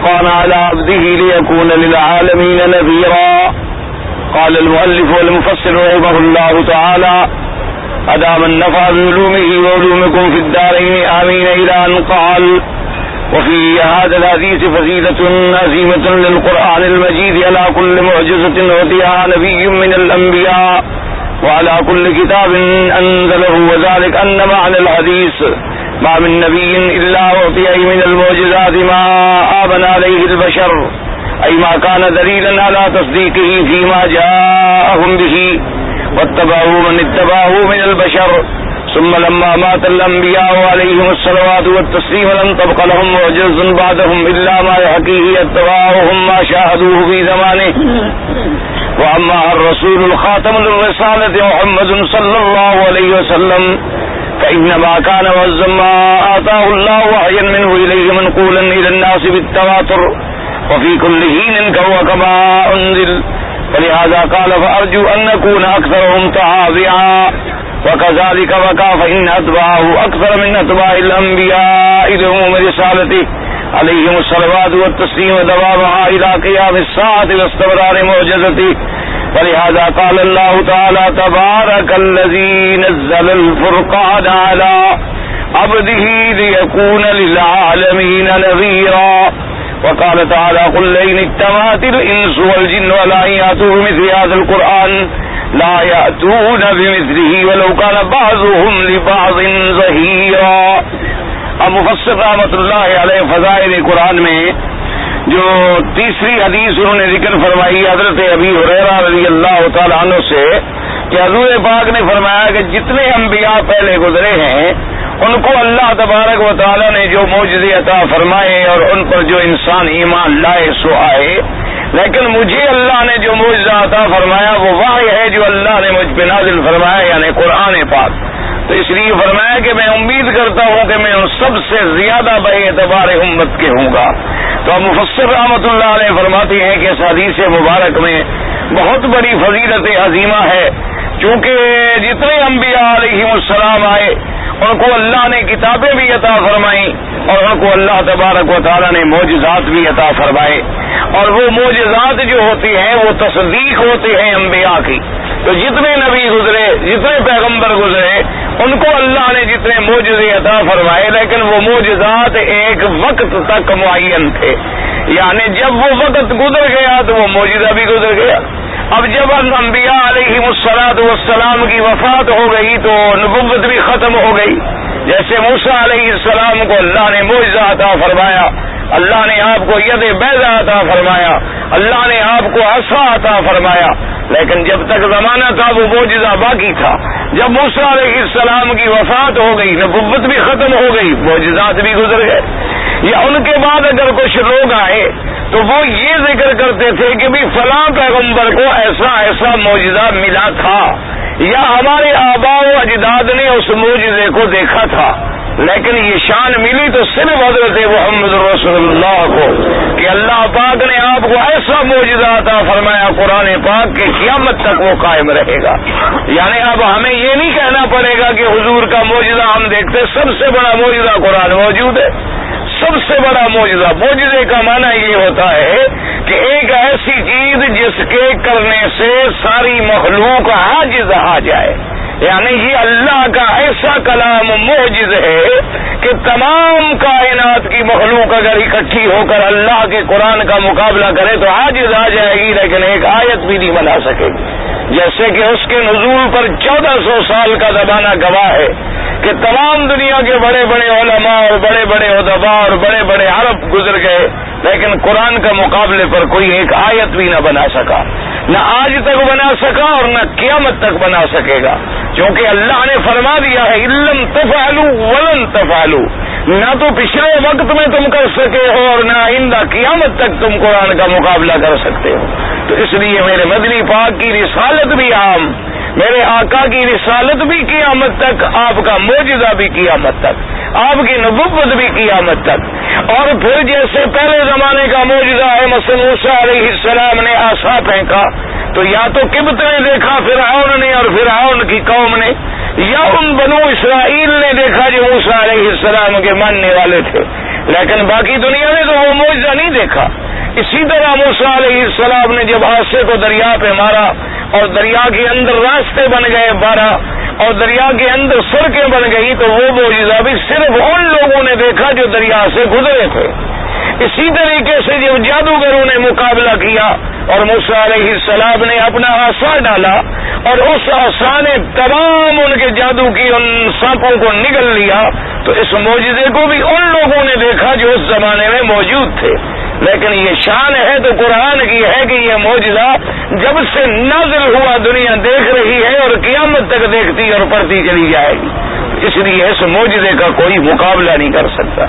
الفرقان على عبده ليكون للعالمين نذيرا. قال المؤلف والمفسر رحمه الله تعالى: أدام النفع بعلومه وعلومكم في الدارين آمين، إلى أن قال: وفي هذا الحديث فضيلة عظيمة للقرآن المجيد على كل معجزة أوتيها نبي من الأنبياء وعلى كل كتاب أنزله، وذلك أن معنى الحديث: ما من نبي إلا أعطي من المعجزات ما آمن عليه البشر، أي ما كان دليلا على تصديقه فيما جاءهم به واتبعوا من اتبعه من البشر. ثم لما مات الأنبياء عليهم الصلوات والتسليم لم تبق لهم معجزة بعدهم إلا ما يحكيه أتباعهم ما شاهدوه في زمانه. وأما الرسول الخاتم للرسالة محمد صلى الله عليه وسلم فإنما كان معظم ما آتاه الله وحيا منه إليه منقولا إلى الناس بالتواتر وفي كل حين كما أنزل، ولهذا قال: فأرجو أن نكون أكثرهم تابعا. وكذلك وقع فإن أتباعه أكثر من أتباع الأنبياء لعموم رسالته عليهم الصلوات والتسليم ودوامها إلى قيام الساعة واستمرار معجزته. ولهذا قال الله تعالى: تبارك الذي نزل الفرقان على عبده ليكون للعالمين نذيرا. وقال تعالى: قل إن اجتمعت الإنس والجن على أن يأتوا بمثل هذا القرآن لا يأتون بمثله ولو كان بعضهم لبعض ظهيرا. اب مفسر رحمۃ اللہ علیہ فضائل قرآن میں جو تیسری حدیث انہوں نے ذکر فرمائی حضرت ابی ہریرہ رضی اللہ تعالیٰ عنہ سے کہ حضور پاک نے فرمایا کہ جتنے انبیاء پہلے گزرے ہیں ان کو اللہ تبارک و تعالیٰ نے جو معجزے عطا فرمائے اور ان پر جو انسان ایمان لائے سو آئے، لیکن مجھے اللہ نے جو معجزہ عطا فرمایا وہ وحی ہے جو اللہ نے مجھ پہ نازل فرمایا، یعنی قرآن پاک. تو اس لیے فرمایا کہ میں امید کرتا ہوں کہ میں ان سب سے زیادہ بے اعتبار امت کے ہوں گا. تو مفسر رحمۃ اللہ علیہ فرماتے ہیں کہ اس حدیث مبارک میں بہت بڑی فضیلت عظیمہ ہے، چونکہ جتنے انبیاء علیہم السلام آئے ان کو اللہ نے کتابیں بھی عطا فرمائیں اور ان کو اللہ تبارک و تعالیٰ نے معجزات بھی عطا فرمائے، اور وہ معجزات جو ہوتی ہیں وہ تصدیق ہوتے ہیں انبیاء کی. تو جتنے نبی گزرے، جتنے پیغمبر گزرے، ان کو اللہ نے جتنے معجزے عطا فرمائے، لیکن وہ معجزات ایک وقت تک معین تھے، یعنی جب وہ وقت گزر گیا تو وہ معجزہ بھی گزر گیا. اب جب انبیاء علیہم الصلاۃ والسلام کی وفات ہو گئی تو نبوت بھی ختم ہو گئی. جیسے موسیٰ علیہ السلام کو اللہ نے معجزہ عطا فرمایا، اللہ نے آپ کو ید بیضہ عطا فرمایا، اللہ نے آپ کو عصا عطا فرمایا، لیکن جب تک زمانہ تھا وہ معجزہ باقی تھا. جب موسیٰ علیہ السلام کی وفات ہو گئی، نبوت بھی ختم ہو گئی، معجزات بھی گزر گئے. یا ان کے بعد اگر کچھ لوگ آئے تو وہ یہ ذکر کرتے تھے کہ بھی فلاں پیغمبر کو ایسا ایسا معجزہ ملا تھا، یا ہمارے آباء و اجداد نے اس معجزے کو دیکھا تھا، لیکن یہ شان ملی تو صرف حضرت محمد رسول اللہ کو کہ اللہ پاک نے آپ کو ایسا معجزہ عطا فرمایا قرآن پاک کہ قیامت تک وہ قائم رہے گا. یعنی اب ہمیں یہ نہیں کہنا پڑے گا کہ حضور کا معجزہ ہم دیکھتے، سب سے بڑا معجزہ قرآن موجود ہے، سب سے بڑا معجزہ. معجزے کا معنی یہ ہوتا ہے کہ ایک ایسی چیز جس کے کرنے سے ساری مخلوق عاجز آ جائے، یعنی یہ اللہ کا ایسا کلام معجز ہے کہ تمام کائنات کی مخلوق اگر اکٹھی ہو کر اللہ کے قرآن کا مقابلہ کرے تو عاجز آ جائے گی، لیکن ایک آیت بھی نہیں بنا سکے گی. جیسے کہ اس کے نزول پر 1400 سال کا زمانہ گواہ ہے کہ تمام دنیا کے بڑے بڑے علماء اور بڑے بڑے ادباء اور بڑے بڑے عرب گزر گئے، لیکن قرآن کا مقابلے پر کوئی ایک آیت بھی نہ بنا سکا، نہ آج تک بنا سکا اور نہ قیامت تک بنا سکے گا، کیونکہ اللہ نے فرما دیا ہے علم تفعلوا ولن تفعلوا، نہ تو پچھلے وقت میں تم کر سکے ہو اور نہ آئندہ قیامت تک تم قرآن کا مقابلہ کر سکتے ہو. تو اس لیے میرے مدنی پاک کی رسالت بھی عام، میرے آقا کی رسالت بھی قیامت تک، آپ کا معجزہ بھی قیامت تک، آپ کی نبوت بھی قیامت تک. اور پھر جیسے پہلے زمانے کا معجزہ ہے، مثلا موسیٰ علیہ السلام نے عصا پھینکا تو یا تو قبط نے دیکھا فرعون نے اور فرعون کی قوم نے، یا ان بنو اسرائیل نے دیکھا جو موسیٰ علیہ السلام کے ماننے والے تھے. لیکن باقی دنیا نے تو وہ معجزہ نہیں دیکھا. اسی طرح موسیٰ علیہ السلام نے جب عصا کو دریا پہ مارا اور دریا کے اندر راستے بن گئے 12 اور دریا کے اندر سڑکیں بن گئی, تو وہ معجزہ بھی صرف ان لوگوں نے دیکھا جو دریا سے گزرے تھے. اسی طریقے سے جب جادوگروں نے مقابلہ کیا اور موسیٰ علیہ السلام نے اپنا عصا ڈالا اور اس عصا نے تمام ان کے جادو کی ان سانپوں کو نگل لیا, تو اس معجزے کو بھی ان لوگوں نے دیکھا جو اس زمانے میں موجود تھے. لیکن یہ شان ہے تو قرآن کی ہے کہ یہ معجزہ جب سے نازل ہوا دنیا دیکھ رہی ہے اور قیامت تک دیکھتی اور پڑھتی چلی جائے گی. اس لیے اس معجزے کا کوئی مقابلہ نہیں کر سکتا.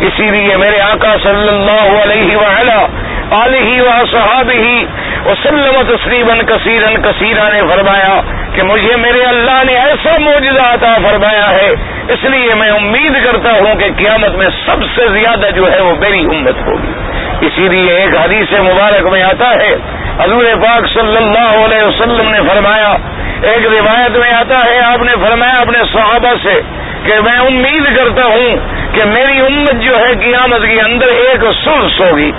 اسی لیے میرے آقا صلی اللہ علیہ وآلہ آلہ وصحابہ وسلم تسلیما کثیرا کثیرا نے فرمایا کہ مجھے میرے اللہ نے ایسا معجزہ عطا فرمایا ہے, اس لیے میں امید کرتا ہوں کہ قیامت میں سب سے زیادہ جو ہے وہ میری امت ہوگی. اسی لیے ایک حدیث مبارک میں آتا ہے, حضور پاک صلی اللہ علیہ وسلم نے فرمایا, ایک روایت میں آتا ہے آپ نے فرمایا اپنے صحابہ سے کہ میں امید کرتا ہوں کہ میری امت جو ہے قیامت کے اندر ایک ثلث ہوگی.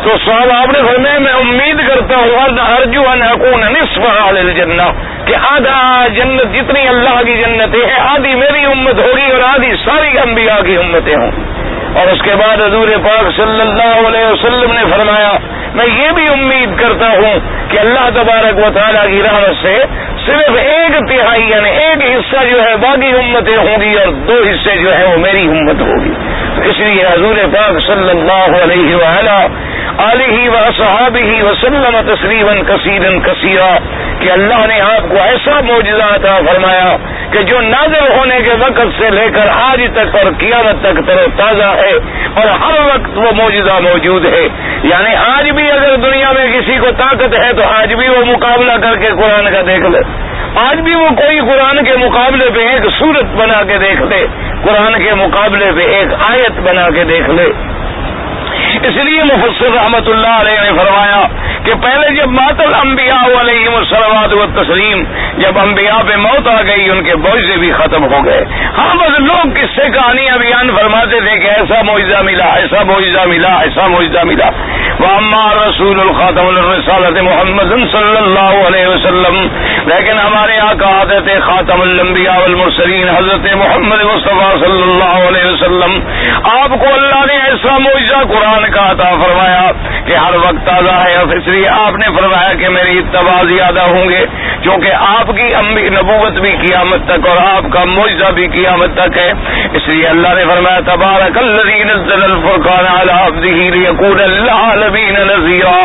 تو صحابہ آپ نے فرمایا میں امید کرتا ہوں ارجو ان اکون نصف اہل الجنہ, کہ آدھا جنت جتنی اللہ کی جنتیں ہیں آدھی میری امت ہوگی اور آدھی ساری انبیاء کی امتیں ہوں. اور اس کے بعد حضور پاک صلی اللہ علیہ وسلم نے فرمایا میں یہ بھی امید کرتا ہوں کہ اللہ تبارک و تعالیٰ کی رحمت سے صرف 1/3 یعنی ایک حصہ جو ہے باقی امتیں ہوں گی اور 2 حصے جو ہے وہ میری امت ہوگی. اس لیے حضور پاک صلی اللہ علیہ وآلہ آلہ وصحابہ وسلم تسلیما کثیرا کثیرا کہ اللہ نے آپ کو ایسا معجزہ عطا فرمایا کہ جو نازل ہونے کے وقت سے لے کر آج تک اور قیامت تک تر و تازہ ہے اور ہر وقت وہ معجزہ موجود ہے. یعنی آج بھی اگر دنیا میں کسی کو طاقت ہے تو آج بھی وہ مقابلہ کر کے قرآن کا دیکھ لے, آج بھی وہ کوئی قرآن کے مقابلے پہ ایک سورت بنا کے دیکھ لے, قرآن کے مقابلے پہ ایک آیت بنا کے دیکھ لے. اس لیے مفسر رحمت اللہ علیہ نے فرمایا کہ پہلے جب مات الانبیاء علیہم الصلوات والتسلیم, جب انبیاء پہ موت آ گئی ان کے معجزے بھی ختم ہو گئے. ہاں بس لوگ قصے کہانیاں بیان فرماتے تھے کہ ایسا معجزہ ملا, ایسا معجزہ ملا, ایسا معجزہ ملا. وَأَمَّا رسول الخاتم الرسالۃ محمد صلی اللہ علیہ وسلم, لیکن ہمارے آقا حضرت خاتم الانبیاء والمرسلین حضرت محمد مصطفیٰ صلی اللہ علیہ وسلم, آپ کو اللہ نے ایسا معجزہ قرآن کا عطا فرمایا کہ ہر وقت تازہ ہے. اور اس لیے آپ نے فرمایا کہ میری اتباع زیادہ ہوں گے, کیونکہ آپ کی نبوت بھی قیامت تک اور آپ کا معجزہ بھی قیامت تک ہے. اس لیے اللہ نے فرمایا تبارک الذی نزل الفرقان علی عبدہ لیکون للعالمین نذیرا.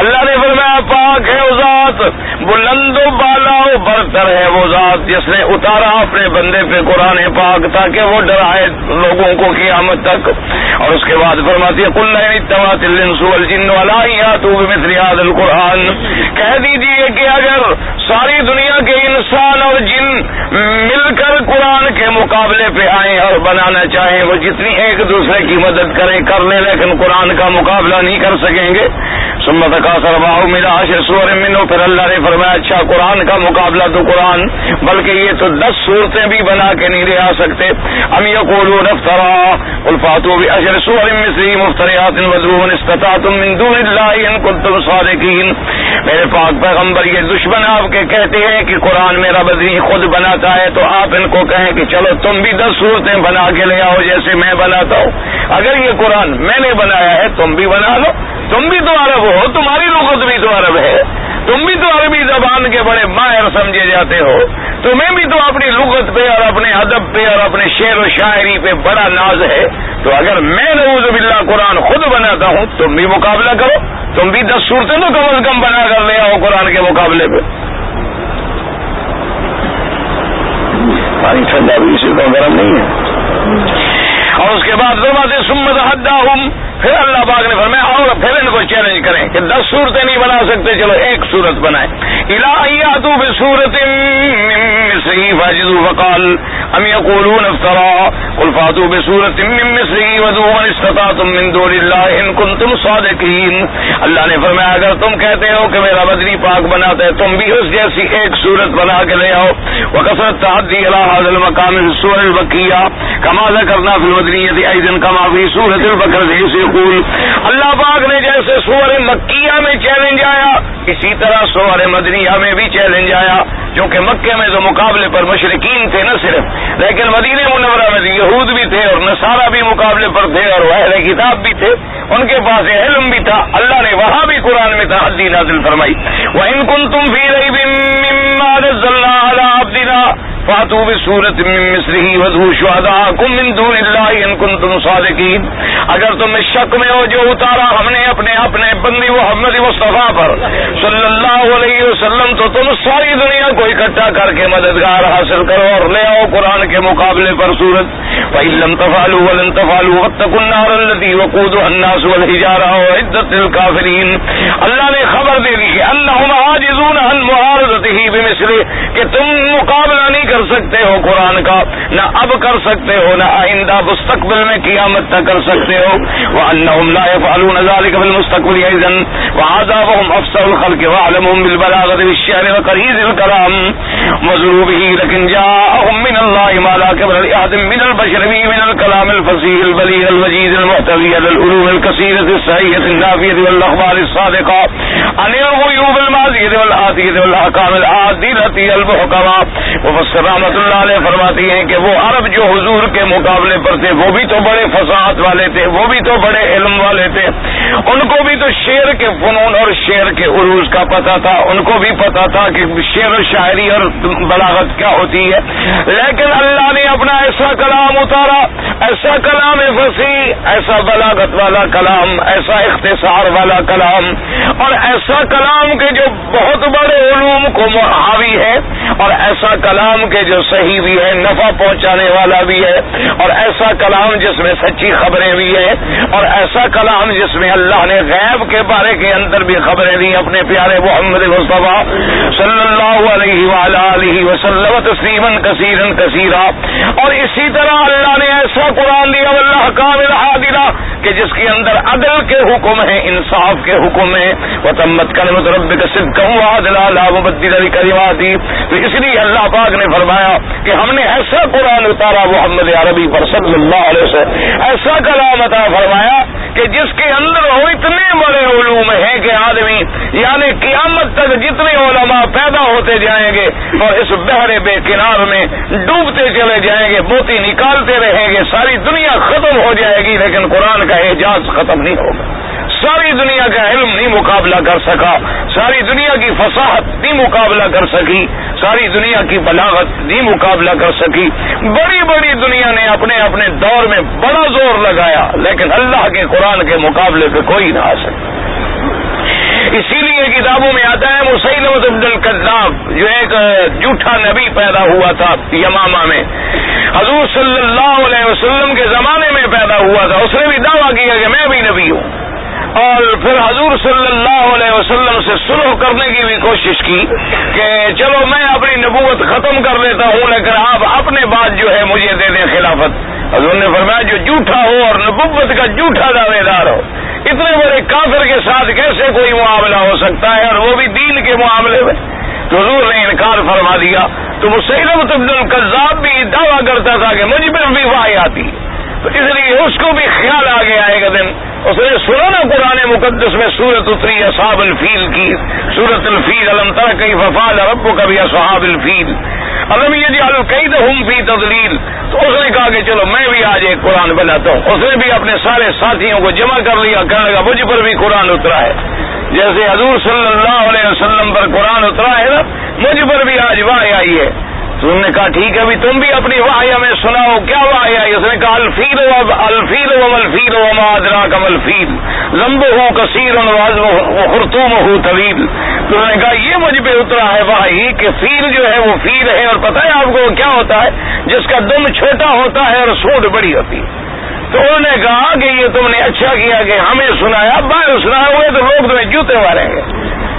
اللہ نے فرمایا پاک ہے وہ ذات, بلند و بالا و برتر ہے وہ ذات جس نے اتارا اپنے بندے پہ قرآن پاک تاکہ وہ ڈرائے لوگوں کو قیامت تک. اور اس کے بعد فرماتی ہے قل ان اجتمعت الانس والجن علی ان یاتوا بمثل هذا القرآن, کہہ دیجیے کہ اگر ساری دنیا کے انسان اور جن مل کر قرآن کے مقابلے پہ آئیں اور بنانا چاہیں, وہ جتنی ایک دوسرے کی مدد کریں کر لیں لیکن قرآن کا مقابلہ نہیں کر سکیں گے. ثم تکاثر معهم الى 10 سور منه, پھر اللہ نے فرمایا اچھا قرآن کا مقابلہ تو قرآن, بلکہ یہ تو 10 صورتیں بھی بنا کے نہیں لے آ سکتے. ام یقولون افترا قل فاتوا ب10 سور مثله مفتريات وادعوا من استطعتم من دون الله ان كنتم صادقين. میرے پاک پیغمبر یہ دشمن آپ کے کہتے ہیں کہ قرآن میرا بدنی خود بناتا ہے, تو آپ ان کو کہیں کہ چلو تم بھی 10 صورتیں بنا کے لے آؤ جیسے میں بناتا ہوں. اگر یہ قرآن میں نے بنایا ہے تم بھی بنا لو, تم بھی تو عرب ہو, تمہاری لغت بھی تو عرب ہے, تم بھی تو عربی زبان کے بڑے ماہر سمجھے جاتے ہو, تمہیں بھی تو اپنی لغت پہ اور اپنے ادب پہ اور اپنے شعر و شاعری پہ بڑا ناز ہے. تو اگر میں نعوذ باللہ قرآن خود بناتا ہوں تم بھی مقابلہ کرو, تم بھی 10 صورتیں تو کم از کم بنا کر لے آؤ قرآن کے مقابلے پہ. پانی ٹھنڈا بھی اسی کو گرم نہیں ہے. اور اس کے بعد فرماتے ثم تحداهم, پھر اللہ پاک نے فرمایا اور پھر ان کو چیلنج کریں کہ 10 صورتیں نہیں بنا سکتے, چلو ایک صورت بنائیں. الی ان یاتوا بصورۃ من مثلہ به فاجدوا فقال ام يقولون افترى قل فاتوا بسورة من مثله وادعوا من استطعتم من دون الله ان كنتم صادقين. اللہ نے فرمایا اگر تم کہتے ہو کہ میرا بدنی پاک بناتا ہے تم بھی اس جیسی ایک صورت بنا کے لے آؤ. وکثرت تحدی الى هذا المقام في السور البقية كما ذكرنا في المدنية ايضا كما في سورة البقرة يقول. اللہ پاک نے جیسے سور مکیہ میں چیلنج آیا اسی طرح سور مدنیہ میں بھی چیلنج آیا. کیونکہ مکے میں تو مقابلے پر مشرکین تھے نہ صرف, لیکن مدینہ منورہ میں یہود بھی تھے اور نصارہ بھی مقابلے پر تھے اور اہل کتاب بھی تھے, ان کے پاس علم بھی تھا. اللہ نے وہاں بھی قرآن میں تحدی نازل فرمائی. وَإِن كُنتُمْ فِي رَيْبٍ مِّمَّا نَزَّلْنَا عَلَىٰ عَبْدِنَا فَأْتُوا بِسُورَةٍ مِّن مِّثْلِهِ وَادْعُوا شُهَدَاءَكُم مِّن دُونِ اللَّهِ إِن كُنتُمْ صَادِقِينَ. اگر تم اس شک میں ہو جو اتارا ہم نے اپنے بندی محمد مصطفیٰ پر صلی اللہ علیہ وسلم تو تم ساری دنیا کو اکٹھا کر کے مددگار حاصل کرو اور لے آؤ قرآن کے مقابلے پر سورت. فَإِن لَّمْ تَفْعَلُوا وَلَن تَفْعَلُوا وَاتَّقُوا النَّارَ الَّتِي وَقُودُهَا النَّاسُ وَالْحِجَارَةُ أُعِدَّتْ لِلْكَافِرِينَ. اللہ نے خبر دے دی کہ انہم عاجزون عن معارضته بمثله کہ تم مقابلہ نہیں کر سکتے ہو قرآن کا, نہ اب کر سکتے ہو نہ آئندہ مستقبل میں قیامت تک کر سکتے ہو. وَأَنَّهُمْ لَا يَفْعَلُونَ ذَلِكَ فِي الْمُسْتَقْبَلِ أَيْضًا وَهَذَا وَهُمْ أَفْصَحُ الْخَلْقِ وَأَعْلَمُهُم بِالْبَلَاغَةِ وَالشِّعْرِ وَقَرِيزِ الْكَلَامِ وَزُرُوا بِهِ لَكِنْ جَاءَهُم مِّنَ اللَّهِ مَا لَا كِبْرَ لِأَحَدٍ مِّنَ الْبَشَرِ بِهِ مِنَ الْكَلَامِ الْفَصِيحِ الْبَلِيغِ الْوَجِيزِ الْمُحْتَوِي عَلَى الْعُلُومِ الْكَثِيرَةِ الصَّحِيحَةِ النَّافِعَةِ وَالْأَخْبَارِ الصَّادِقَةِ عَنِ الْغُيُوبِ الْمَاضِيَةِ وَالْآتِيَةِ وَالْأَحْكَامِ الْعَادِلَةِ الْمُحْكَمَةِ. مفسر رحمۃ اللہ علیہ فرماتی ہیں کہ وہ عرب جو حضور کے مقابلے پر تھے وہ بھی تو بڑے فصاحت والے تھے, وہ بھی تو بڑے علم والے تھے, ان کو بھی تو شعر کے فنون اور شعر کے عروج کا پتہ تھا, ان کو بھی پتہ تھا کہ شعر و شاعری اور بلاغت کیا ہوتی ہے. لیکن اللہ نے اپنا ایسا کلام اتارا, ایسا کلام فصیح, ایسا بلاغت والا کلام, ایسا اختصار والا کلام اور ایسا کلام کے جو بہت بڑے علوم کو حاوی ہے اور ایسا کلام کے جو صحیح بھی ہے, نفع پہنچانے والا بھی ہے, اور ایسا کلام جس میں سچی خبریں بھی ہیں, اور ایسا کلام جس میں اللہ نے غیب کے بارے کے اندر بھی خبریں دی اپنے پیارے محمد مصطفیٰ صلی اللہ علیہ وعلی آلہ وسلم تسلیما کثیرا کثیرا. اور اسی طرح اللہ نے ایسا قرآن دیا والاحکام العادلہ کہ جس کے اندر عدل کے حکم ہیں, انصاف کے حکم ہیں. وتمت کلمۃ ربک صدقا وعدلا لا مبدل لکلماتہ. تو اس لیے اللہ پاک نے فرمایا کہ ہم نے ایسا قرآن اتارا محمد عربی پر صلی اللہ علیہ وسلم, ایسا کلام عطا فرمایا کہ جس کے اندر وہ اتنے بڑے علوم ہیں کہ آدمی یعنی قیامت تک جتنے علماء پیدا ہوتے جائیں گے اور اس بحر بے کنار میں ڈوبتے چلے جائیں گے, موتی نکالتے رہیں گے, ساری دنیا ختم ہو جائے گی لیکن قرآن کا اعجاز ختم نہیں ہوگا. ساری دنیا کا علم نہیں مقابلہ کر سکا, ساری دنیا کی فصاحت نہیں مقابلہ کر سکی, ساری دنیا کی بلاغت نہیں مقابلہ کر سکی. بڑی بڑی دنیا نے اپنے اپنے دور میں بڑا زور لگایا لیکن اللہ کے قرآن کے مقابلے پہ کوئی نہ آ سکتا. اسی لیے کتابوں میں آتا ہے مسیلمۃ بن الکذاب جو ایک جھوٹا نبی پیدا ہوا تھا یمامہ میں, حضور صلی اللہ علیہ وسلم کے زمانے میں پیدا ہوا تھا. اس نے بھی دعویٰ کیا کہ میں بھی نبی ہوں, اور پھر حضور صلی اللہ علیہ وسلم سے صلح کرنے کی بھی کوشش کی کہ چلو میں اپنی نبوت ختم کر لیتا ہوں لیکن آپ اپنے بعد جو ہے مجھے دے دیں خلافت. حضور نے فرمایا جو جھوٹا ہو اور نبوت کا جھوٹا دعوے دار ہو, اتنے بڑے کافر کے ساتھ کیسے کوئی معاملہ ہو سکتا ہے, اور وہ بھی دین کے معاملے میں. تو حضور نے انکار فرما دیا. تو مسیلمۃ بن الکذاب بھی دعویٰ کرتا تھا کہ مجھ پر بھی وحی آتی, تو اس لیے اس کو بھی خیال آ گیا ایک دن. اس نے سنا نا قرآن مقدس میں سورت اتری اصحاب الفیل کی, سورت الفیل الم تر کیف فعل ربک باصحاب الفیل الم یجعل کیدہم فی تضلیل. تو اس نے کہا کہ چلو میں بھی آج ایک قرآن بناتا ہوں. اس نے بھی اپنے سارے ساتھیوں کو جمع کر لیا, کہنے لگا مجھ پر بھی قرآن اترا ہے, جیسے حضور صلی اللہ علیہ وسلم پر قرآن اترا ہے نا, مجھ پر بھی آج وحی آئی ہے. تو انہوں نے کہا ٹھیک ہے ابھی تم بھی اپنی وحی ہمیں سناؤ, کیا وحی آئی؟ اس نے کہا الفیل والفیل وما ادراک ما الفیل ذنبہ کثیر وخرطومہ طویل. تو انہوں نے کہا یہ مجھ پہ اترا ہے وحی کہ فیل جو ہے وہ فیل ہے, اور پتہ ہے آپ کو کیا ہوتا ہے, جس کا دم چھوٹا ہوتا ہے اور سونڈ بڑی ہوتی ہے. تو انہوں نے کہا کہ یہ تم نے اچھا کیا کہ ہمیں سنایا, باہر سنایا ہوئے تو لوگ تمہیں جوتے ماریں گے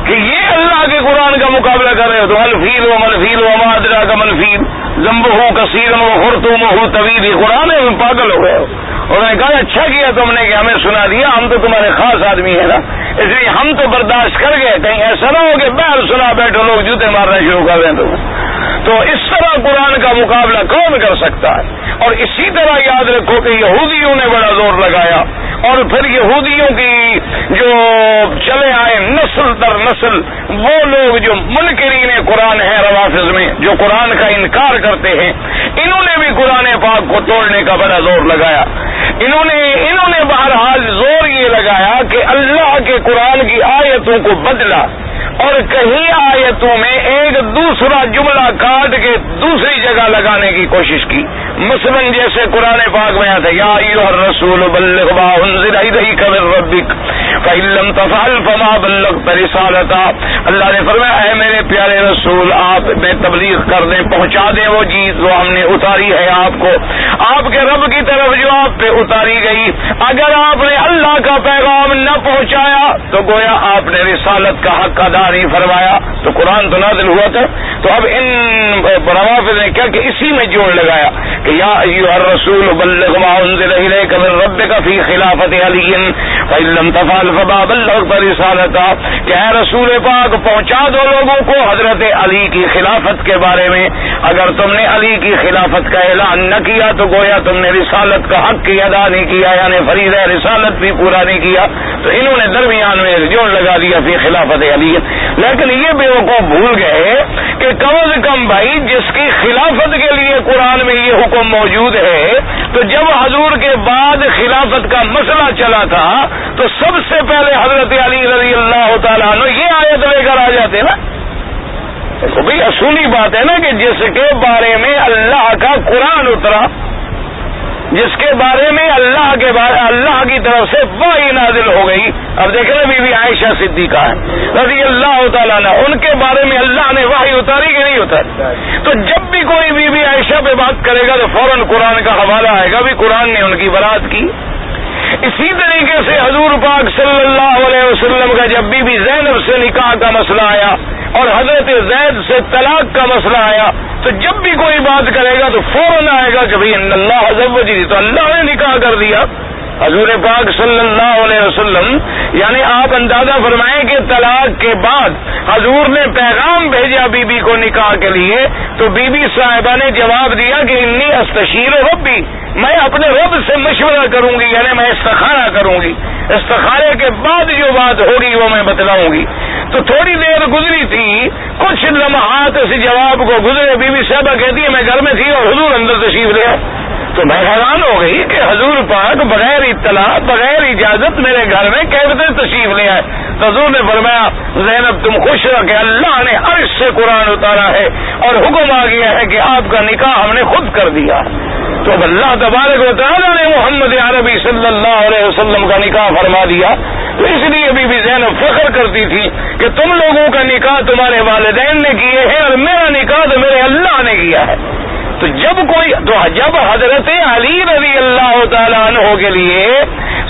کہ یہ اللہ کے قرآن کا مقابلہ کر رہے ہو تو الفیل و ملفیل و ما ادراک ملفیل ذنبہ کثیر و خرطومہ طویل، یہ قرآن ہے، پاگل ہو گئے ہو۔ اور میں نے کہا اچھا کیا تم نے کہ ہمیں سنا دیا، ہم تو تمہارے خاص آدمی ہیں نا، اس لیے ہم تو برداشت کر گئے، کہیں ایسا نہ ہو کہ باہر سنا بیٹھو لوگ جوتے مارنا شروع کر دیں تو اس طرح قرآن کا مقابلہ کون کر سکتا ہے؟ اور اسی طرح یاد رکھو کہ یہودیوں نے بڑا زور لگایا، اور پھر یہودیوں کی جو چلے آئے نسل در نسل وہ لوگ جو منکرین قرآن ہیں روافض میں، جو قرآن کا انکار کرتے ہیں، انہوں نے بھی قرآن پاک کو توڑنے کا بڑا زور لگایا۔ انہوں نے بہرحال زور یہ لگایا کہ اللہ کے قرآن کی آیتوں کو بدلا، اور کہیں آیتوں میں ایک دوسرا جملہ کاٹ کے دوسری جگہ لگانے کی کوشش کی، مثلا جیسے قرآن پاک میں آتا ہے یا ایھا الرسول بلغ ما انزل الیک من ربک فإن لم تفعل فما بلغت رسالتہ۔ اللہ نے فرمایا اے میرے پیارے رسول آپ میں تبلیغ کر دیں، پہنچا دیں وہ چیز جو ہم نے اتاری ہے آپ کو، آپ کے رب کی طرف جو آپ پہ اتاری گئی۔ اگر آپ نے اللہ کا پیغام نہ پہنچایا تو گویا آپ نے رسالت کا حق ادا نہیں فرمایا۔ تو قرآن تو نازل ہوا تھا، تو اب ان روافض نے کیا کہ اسی میں جوڑ لگایا کہ یا ایھا الرسول بلغ ما انزل الیک من ربک فی خلافت علی فإن لم تفعل فما بلغت رسالتہ، کہ اے رسول پاک پہنچا دو لوگوں کو حضرت علی کی خلافت کے بارے میں، اگر تم نے علی کی خلافت کا اعلان نہ کیا تو گویا تم نے رسالت کا حق کی ادا نہیں کیا، یعنی فریضہ رسالت بھی پورا نہیں کیا۔ تو انہوں نے درمیان میں جوڑ لگا دیا فی خلافت علی، لیکن یہ بیوقوف بھول گئے کہ کم از کم بھائی جس کی خلافت کے لیے قرآن میں یہ حکم موجود ہے، تو جب حضور کے بعد خلافت کا مسئلہ چلا تھا تو سب سے پہلے حضرت علی رضی اللہ تعالیٰ عنہ یہ آیت لے کر آ جاتے نا۔ تو بھائی اصولی بات ہے نا کہ جس کے بارے میں اللہ کا قرآن اترا، جس کے بارے میں اللہ کی طرف سے وحی نازل ہو گئی۔ اب دیکھ رہے بی بی عائشہ صدیقہ ہے رضی اللہ تعالیٰ عنہ، ان کے بارے میں اللہ نے وحی اتاری کہ نہیں اتاری؟ تو جب بھی کوئی بی بی عائشہ پہ بات کرے گا تو فوراً قرآن کا حوالہ آئے گا، بھی قرآن نے ان کی برات کی۔ اسی طریقے سے حضور پاک صلی اللہ علیہ وسلم کا جب بی بی زینب سے نکاح کا مسئلہ آیا اور حضرت زید سے طلاق کا مسئلہ آیا، تو جب بھی کوئی بات کرے گا تو فوراً آئے گا کہ بھئی ان اللہ زوجنی، تو اللہ نے نکاح کر دیا۔ حضور پاک صلی اللہ علیہ وسلم یعنی آپ اندازہ فرمائیں کہ طلاق کے بعد حضور نے پیغام بھیجا بی بی کو نکاح کے لیے، تو بی بی صاحبہ نے جواب دیا کہ انی استشیر ربی، میں اپنے رب سے مشورہ کروں گی، یعنی میں استخارہ کروں گی، استخارے کے بعد جو بات ہوگی وہ میں بتلاؤں گی۔ تو تھوڑی دیر گزری تھی، کچھ لمحات اس جواب کو گزرے، بی بی صاحبہ کہتی ہے میں گھر میں تھی اور حضور اندر تشریف لے آئے۔ تو میں حیران ہو گئی کہ حضور پاک بغیر اطلاع بغیر اجازت میرے گھر میں کیسے تشریف لے آئے۔ حضور نے فرمایا زینب تم خوش رہو کہ اللہ نے عرش سے قرآن اتارا ہے اور حکم آ گیا ہے کہ آپ کا نکاح ہم نے خود کر دیا۔ تو اب اللہ تبارک و تعالیٰ نے محمد عربی صلی اللہ علیہ وسلم کا نکاح فرما دیا۔ تو اس لیے بی بی زینب فخر کرتی تھی کہ تم لوگوں کا نکاح تمہارے والدین نے کیے ہیں اور میرا نکاح تو میرے اللہ نے کیا ہے۔ تو جب حضرت علی رضی اللہ تعالیٰ عنہ کے لیے،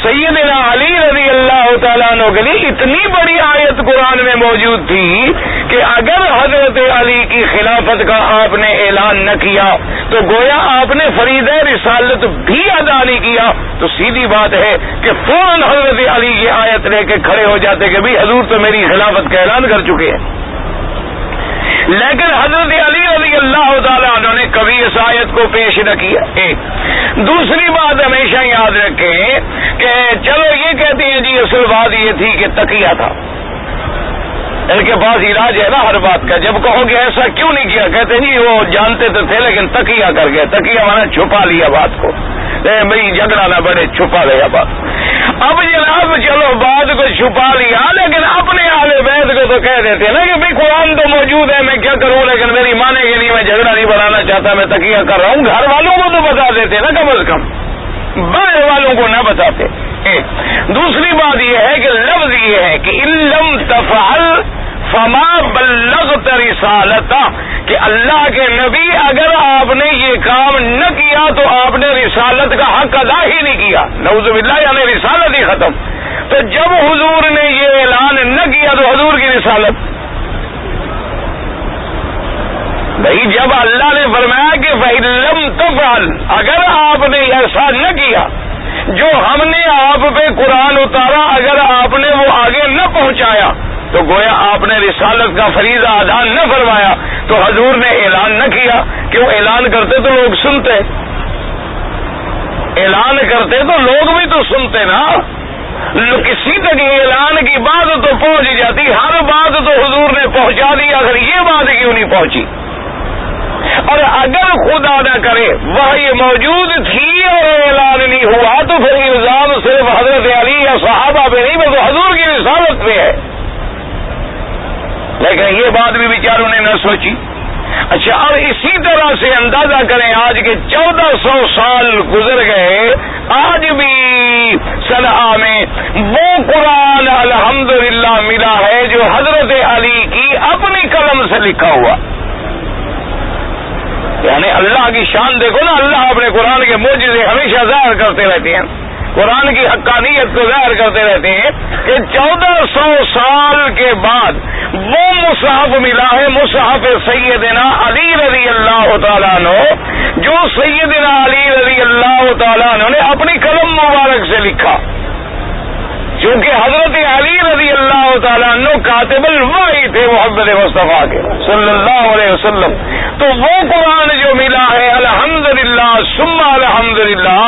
سیدنا علی رضی اللہ تعالیٰ عنہ کے لیے اتنی بڑی آیت قرآن میں موجود تھی کہ اگر حضرت علی کی خلافت کا آپ نے اعلان نہ کیا تو گویا آپ نے فریضہ رسالت بھی ادا نہیں کیا، تو سیدھی بات ہے کہ فوراً حضرت علی یہ آیت لے کے کھڑے ہو جاتے کہ بھئی حضور تو میری خلافت کا اعلان کر چکے ہیں۔ لیکن حضرت علی رضی اللہ تعالیٰ عنہ نے کبھی اس آیت کو پیش نہ کیا۔ دوسری بات ہمیشہ یاد رکھیں کہ چلو یہ کہتے ہیں جی اصل بات یہ تھی کہ تقیہ تھا، ان کے پاس علاج ہے نا ہر بات کا۔ جب کہو کہ ایسا کیوں نہیں کیا، کہتے ہیں جی وہ جانتے تو تھے لیکن تقیہ کر گئے، تقیہ مانا چھپا لیا بات کو، بھئی جھگڑا نہ بڑھے، چھپا لیا بات۔ اب جناب چلو بات کو چھپا لیا لیکن اپنے اہل بیت کو تو کہہ دیتے نا کہ بھئی قرآن تو موجود ہے میں کیا کروں، لیکن میری مانے کے لیے میں جھگڑا نہیں بڑھانا چاہتا، میں تقیہ کر رہا ہوں۔ گھر والوں کو تو بتا دیتے نا کم از کم، باہر والوں کو نہ بتاتے۔ دوسری بات یہ ہے کہ لفظ یہ ہے کہ ان لم تفعل فما بلغت رسالتہ، کہ اللہ کے نبی اگر آپ نے یہ کام نہ کیا تو آپ نے رسالت کا حق ادا ہی نہیں کیا، نعوذ باللہ، یعنی رسالت ہی ختم۔ تو جب حضور نے یہ اعلان نہ کیا تو حضور کی رسالت. بھائی جب اللہ نے فرمایا کہ فَإِن لَّمْ تَفْعَلْ، اگر آپ نے ایسا نہ کیا جو ہم نے آپ پہ قرآن اتارا، اگر آپ نے وہ آگے نہ پہنچایا تو گویا آپ نے رسالت کا فریضہ ادا نہ فرمایا. تو حضور نے اعلان نہ کیا. کیوں؟ اعلان کرتے تو لوگ سنتے، اعلان کرتے تو لوگ بھی تو سنتے نا. کسی تک اعلان کی بات تو پہنچ جاتی، ہر بات تو حضور نے پہنچا دی، اگر یہ بات کیوں نہیں پہنچی؟ اور اگر خدا نہ کرے وحی موجود تھی اور اعلان نہیں ہوا تو پھر الزام صرف حضرت علی یا صحابہ پہ نہیں، بلکہ حضور کی رسالت پہ ہے. لیکن یہ بات بھی بیچاروں نے نہ سوچی. اچھا، اور اسی طرح سے اندازہ کریں آج کے 1400 سال گزر گئے، آج بھی صنعاء میں وہ قرآن الحمدللہ ملا ہے جو حضرت علی کی اپنی قلم سے لکھا ہوا. یعنی اللہ کی شان دیکھو نا، اللہ اپنے قرآن کے معجزے ہمیشہ ظاہر کرتے رہتے ہیں، قرآن کی حقانیت کو ظاہر کرتے رہتے ہیں کہ 1400 سال کے بعد وہ مصحف ملا ہے، مصحف سیدنا علی رضی اللہ تعالیٰ عنہ، جو سیدنا علی رضی اللہ تعالیٰ عنہ نے اپنی قلم مبارک سے لکھا. چونکہ حضرت علی رضی اللہ تعالیٰ عنہ کاتب الوحی تھے محمد مصطفیٰ کے صلی اللہ علیہ وسلم. تو وہ قرآن جو ملا ہے الحمدللہ ثم الحمدللہ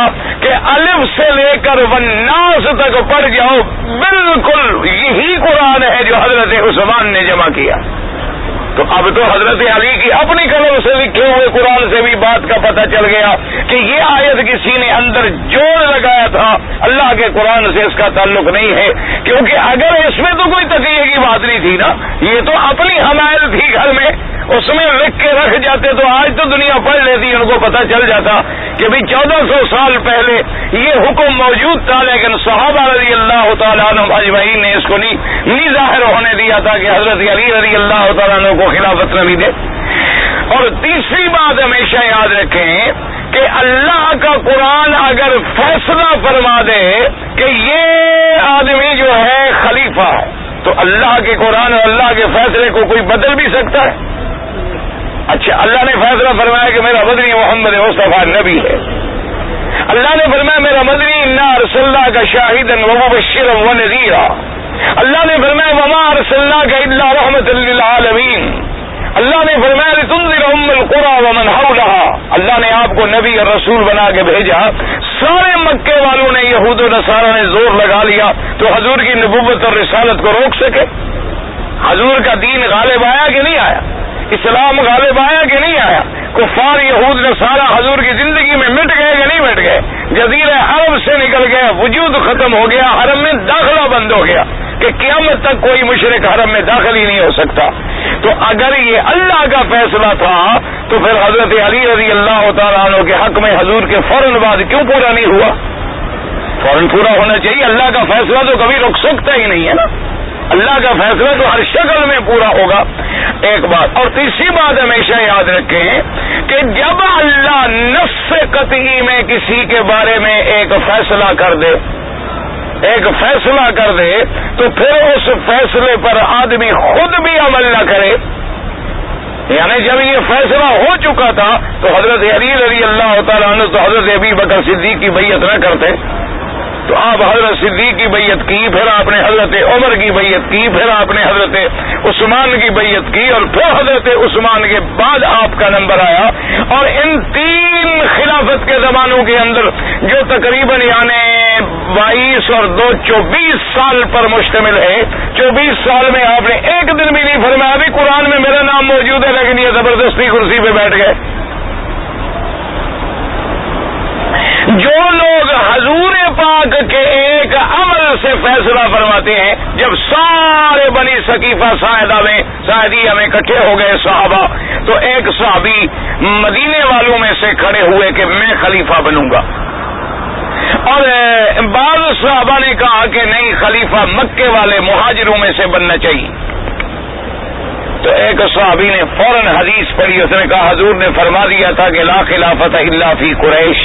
کہ الف سے لے کر والناس تک پڑھ جاؤ، بالکل یہی قرآن ہے جو حضرت عثمان نے جمع کیا. تو اب تو حضرت علی کی اپنی قلم سے لکھے ہوئے قرآن سے بھی بات کا پتہ چل گیا کہ یہ آیت کسی نے اندر جوڑ لگایا تھا، اللہ کے قرآن سے اس کا تعلق نہیں ہے. کیونکہ اگر اس میں تو کوئی تقیہ کی بات نہیں تھی نا، یہ تو اپنی حمایت تھی گھر میں، اس میں لکھ کے رکھ جاتے تو آج تو دنیا پڑھ لیتی، ان کو پتہ چل جاتا کہ بھی 1400 سال پہلے یہ حکم موجود تھا، لیکن صحابہ رضی اللہ تعالیٰ عنہ اجمعین نے اس کو نہیں ظاہر ہونے دیا تھا کہ حضرت علی رضی اللہ تعالیٰ عنہ کو خلافت نہ بھی دے. اور تیسری بات ہمیشہ یاد رکھیں کہ اللہ کا قرآن اگر فیصلہ فرما دے کہ یہ آدمی جو ہے خلیفہ ہے تو اللہ کے قرآن اور اللہ کے فیصلے کو کوئی بدل بھی سکتا ہے. اچھا، اللہ نے فیصلہ فرمایا کہ میرا مدنی محمد مصطفیٰ نبی ہے. اللہ نے فرمایا میرا مدنی انا ارسلناک شاہدا ومبشرا ونذیرا. اللہ نے فرمایا وما ارسلناک الا رحمۃ للعالمین. اللہ نے فرمایا لتنذر ام القری ومن حولها. اللہ نے آپ کو نبی اور رسول بنا کے بھیجا. سارے مکے والوں نے، یہود و نصارہ نے زور لگا لیا تو حضور کی نبوت اور رسالت کو روک سکے؟ حضور کا دین غالب آیا کہ نہیں آیا؟ اسلام غالب آیا کہ نہیں آیا؟ کفار یہود نصارہ حضور کی زندگی میں مٹ گئے کہ نہیں مٹ گئے؟ جزیرہ عرب سے نکل گئے، وجود ختم ہو گیا، حرم میں داخلہ بند ہو گیا کہ قیامت تک کوئی مشرک حرم میں داخل ہی نہیں ہو سکتا. تو اگر یہ اللہ کا فیصلہ تھا تو پھر حضرت علی رضی اللہ تعالیٰ عنہ کے حق میں حضور کے فوراً بعد کیوں پورا نہیں ہوا؟ فوراً پورا ہونا چاہیے. اللہ کا فیصلہ تو کبھی رک سکتا ہی نہیں ہے نا، اللہ کا فیصلہ تو ہر شکل میں پورا ہوگا. ایک بات. اور تیسری بات ہمیشہ یاد رکھیں کہ جب اللہ نص قطعی میں کسی کے بارے میں ایک فیصلہ کر دے تو پھر اس فیصلے پر آدمی خود بھی عمل نہ کرے. یعنی جب یہ فیصلہ ہو چکا تھا تو حضرت علی رضی اللہ تعالیٰ عنہ تو حضرت ابی بکر صدیق کی بیعت نہ کرتے، تو آپ حضرت صدیق کی بیعت کی، پھر آپ نے حضرت عمر کی بیعت کی، پھر آپ نے حضرت عثمان کی بیعت کی، اور پھر حضرت عثمان کے بعد آپ کا نمبر آیا. اور ان 3 خلافت کے زمانوں کے اندر جو تقریباً یعنی 22 اور 2 24 سال پر مشتمل ہے، 24 سال میں آپ نے ایک دن بھی نہیں فرمایا ابھی قرآن میں میرا نام موجود ہے لیکن یہ زبردستی کرسی پہ بیٹھ گئے. جو لوگ حضور پاک کے ایک عمل سے فیصلہ فرماتے ہیں، جب سارے بنی ثقیفہ ساعدیہ میں اکٹھے ہو گئے صحابہ، تو ایک صحابی مدینے والوں میں سے کھڑے ہوئے کہ میں خلیفہ بنوں گا، اور بعض صحابہ نے کہا کہ نہیں، خلیفہ مکے والے مہاجروں میں سے بننا چاہیے. تو ایک صحابی نے فوراً حدیث پڑھی، اس نے کہا حضور نے فرما دیا تھا کہ لا خلافت الا فی قریش،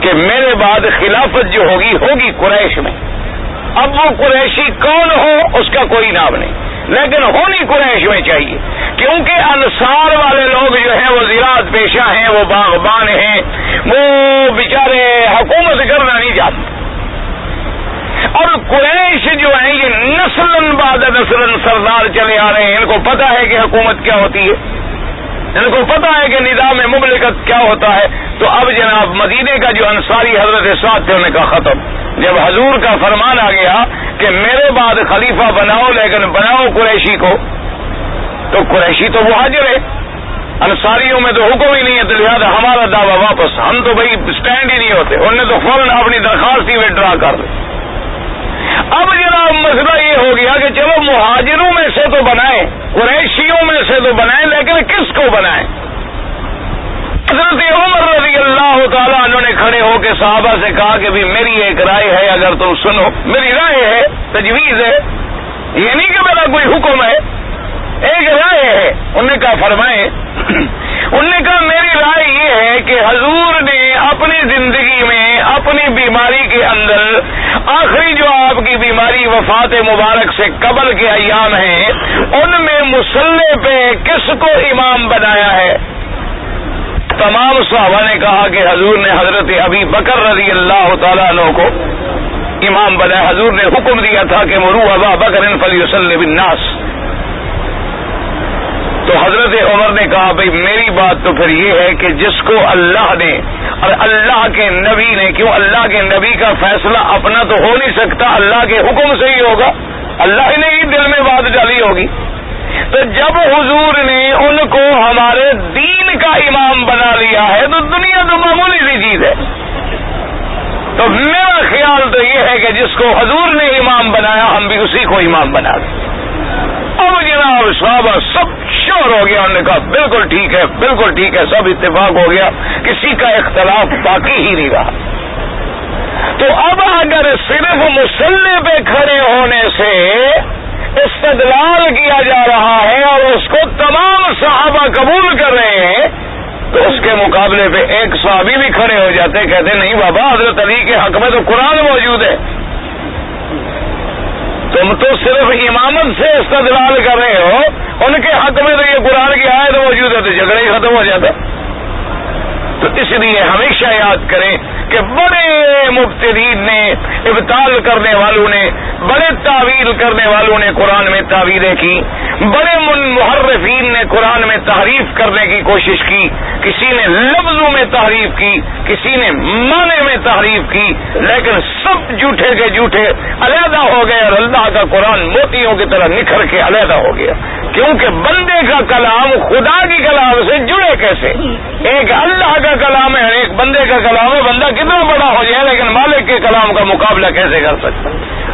کہ میرے بعد خلافت جو ہوگی قریش میں. اب وہ قریشی کون ہو اس کا کوئی نام نہیں، لیکن ہونی قریش میں چاہیے، کیونکہ انصار والے لوگ جو ہیں وہ زراعت پیشہ ہیں، وہ باغبان ہیں، وہ بیچارے حکومت کرنا نہیں چاہتے، اور قریش جو ہیں یہ نسلاً بعد نسلاً سردار چلے آ رہے ہیں، ان کو پتہ ہے کہ حکومت کیا ہوتی ہے، ان کو پتہ ہے کہ نظام مملکت کیا ہوتا ہے۔ تو اب جناب مدینے کا جو انصاری حضرت سعد تھے انہوں نے کہا ختم، جب حضور کا فرمان آ گیا کہ میرے بعد خلیفہ بناؤ لیکن بناؤ قریشی کو، تو قریشی تو مہاجر ہے، انصاریوں میں تو حکم ہی نہیں ہے، تو لہٰذا ہمارا دعویٰ واپس، ہم تو بھائی اسٹینڈ ہی نہیں ہوتے، انہوں نے تو فوراً اپنی درخواست ہی وڈرا کر دی۔ اب جناب مسئلہ یہ ہو گیا کہ چلو مہاجروں میں سے تو بنائیں، قریشیوں میں سے تو بنائیں، لیکن کس کو بنائیں؟ حضرت عمر رضی اللہ تعالیٰ عنہ نے کھڑے ہو کے صحابہ سے کہا کہ بھی میری ایک رائے ہے، اگر تم سنو، میری رائے ہے، تجویز ہے، یہ نہیں کہ میرا کوئی حکم ہے، ایک رائے ہے۔ انہوں نے کہا فرمائے، انہوں نے کہا میری رائے یہ ہے کہ حضور نے اپنی زندگی میں اپنی بیماری کے اندر آخری جو آپ کی بیماری وفات مبارک سے قبل کے ایام ہیں ان میں مصلی پہ کس کو امام بنایا ہے؟ تمام صحابہ نے کہا کہ حضور نے حضرت ابی بکر رضی اللہ تعالیٰ عنہ کو امام بنایا، حضور نے حکم دیا تھا کہ مروا ابا بکر فلیصلی بالناس۔ تو حضرت عمر نے کہا بھئی میری بات تو پھر یہ ہے کہ جس کو اللہ نے اور اللہ کے نبی نے، کیوں اللہ کے نبی کا فیصلہ اپنا تو ہو نہیں سکتا، اللہ کے حکم سے ہی ہوگا، اللہ ہی نے ہی دل میں بات ڈالی ہوگی، تو جب حضور نے ان کو ہمارے دین کا امام بنا لیا ہے تو دنیا تو معمولی سی چیز ہے، تو میرا خیال تو یہ ہے کہ جس کو حضور نے امام بنایا ہم بھی اسی کو امام بنا دیں۔ اب جناب صحابہ سب شور ہو گیا، انہوں نے کہا بالکل ٹھیک ہے، بالکل ٹھیک ہے، سب اتفاق ہو گیا، کسی کا اختلاف باقی ہی نہیں رہا۔ تو اب اگر صرف مصلی پہ کھڑے ہونے سے استدلال کیا جا رہا ہے اور اس کو تمام صحابہ قبول کر رہے ہیں تو اس کے مقابلے پہ ایک صحابی بھی کھڑے ہو جاتے، کہتے نہیں بابا حضرت علی کے حق میں تو قرآن موجود ہے، تم تو صرف امامت سے استدلال کر رہے ہو، ان کے حق میں تو یہ قرآن کی آیت موجود ہے، تو جھگڑا ہی ختم ہو جاتا۔ تو اس لیے ہمیشہ یاد کریں کہ بڑے مبتدئین نے، ابطال کرنے والوں نے، بڑے تعویل کرنے والوں نے قرآن میں تعویلیں کی، بڑے محرفین نے قرآن میں تحریف کرنے کی کوشش کی، کسی نے لفظوں میں تحریف کی، کسی نے معنی میں تحریف کی، لیکن سب جھوٹے کے جھوٹے علیحدہ ہو گئے اور اللہ کا قرآن موتیوں کی طرح نکھر کے علیحدہ ہو گیا، کیونکہ بندے کا کلام خدا کی کلام سے جڑے کیسے؟ ایک اللہ کا کلام ہے، ایک بندے کا کلام ہے، بندہ کتنا بڑا ہو جائے لیکن مالک کے کلام کا مقابلہ کیسے کر سکتا؟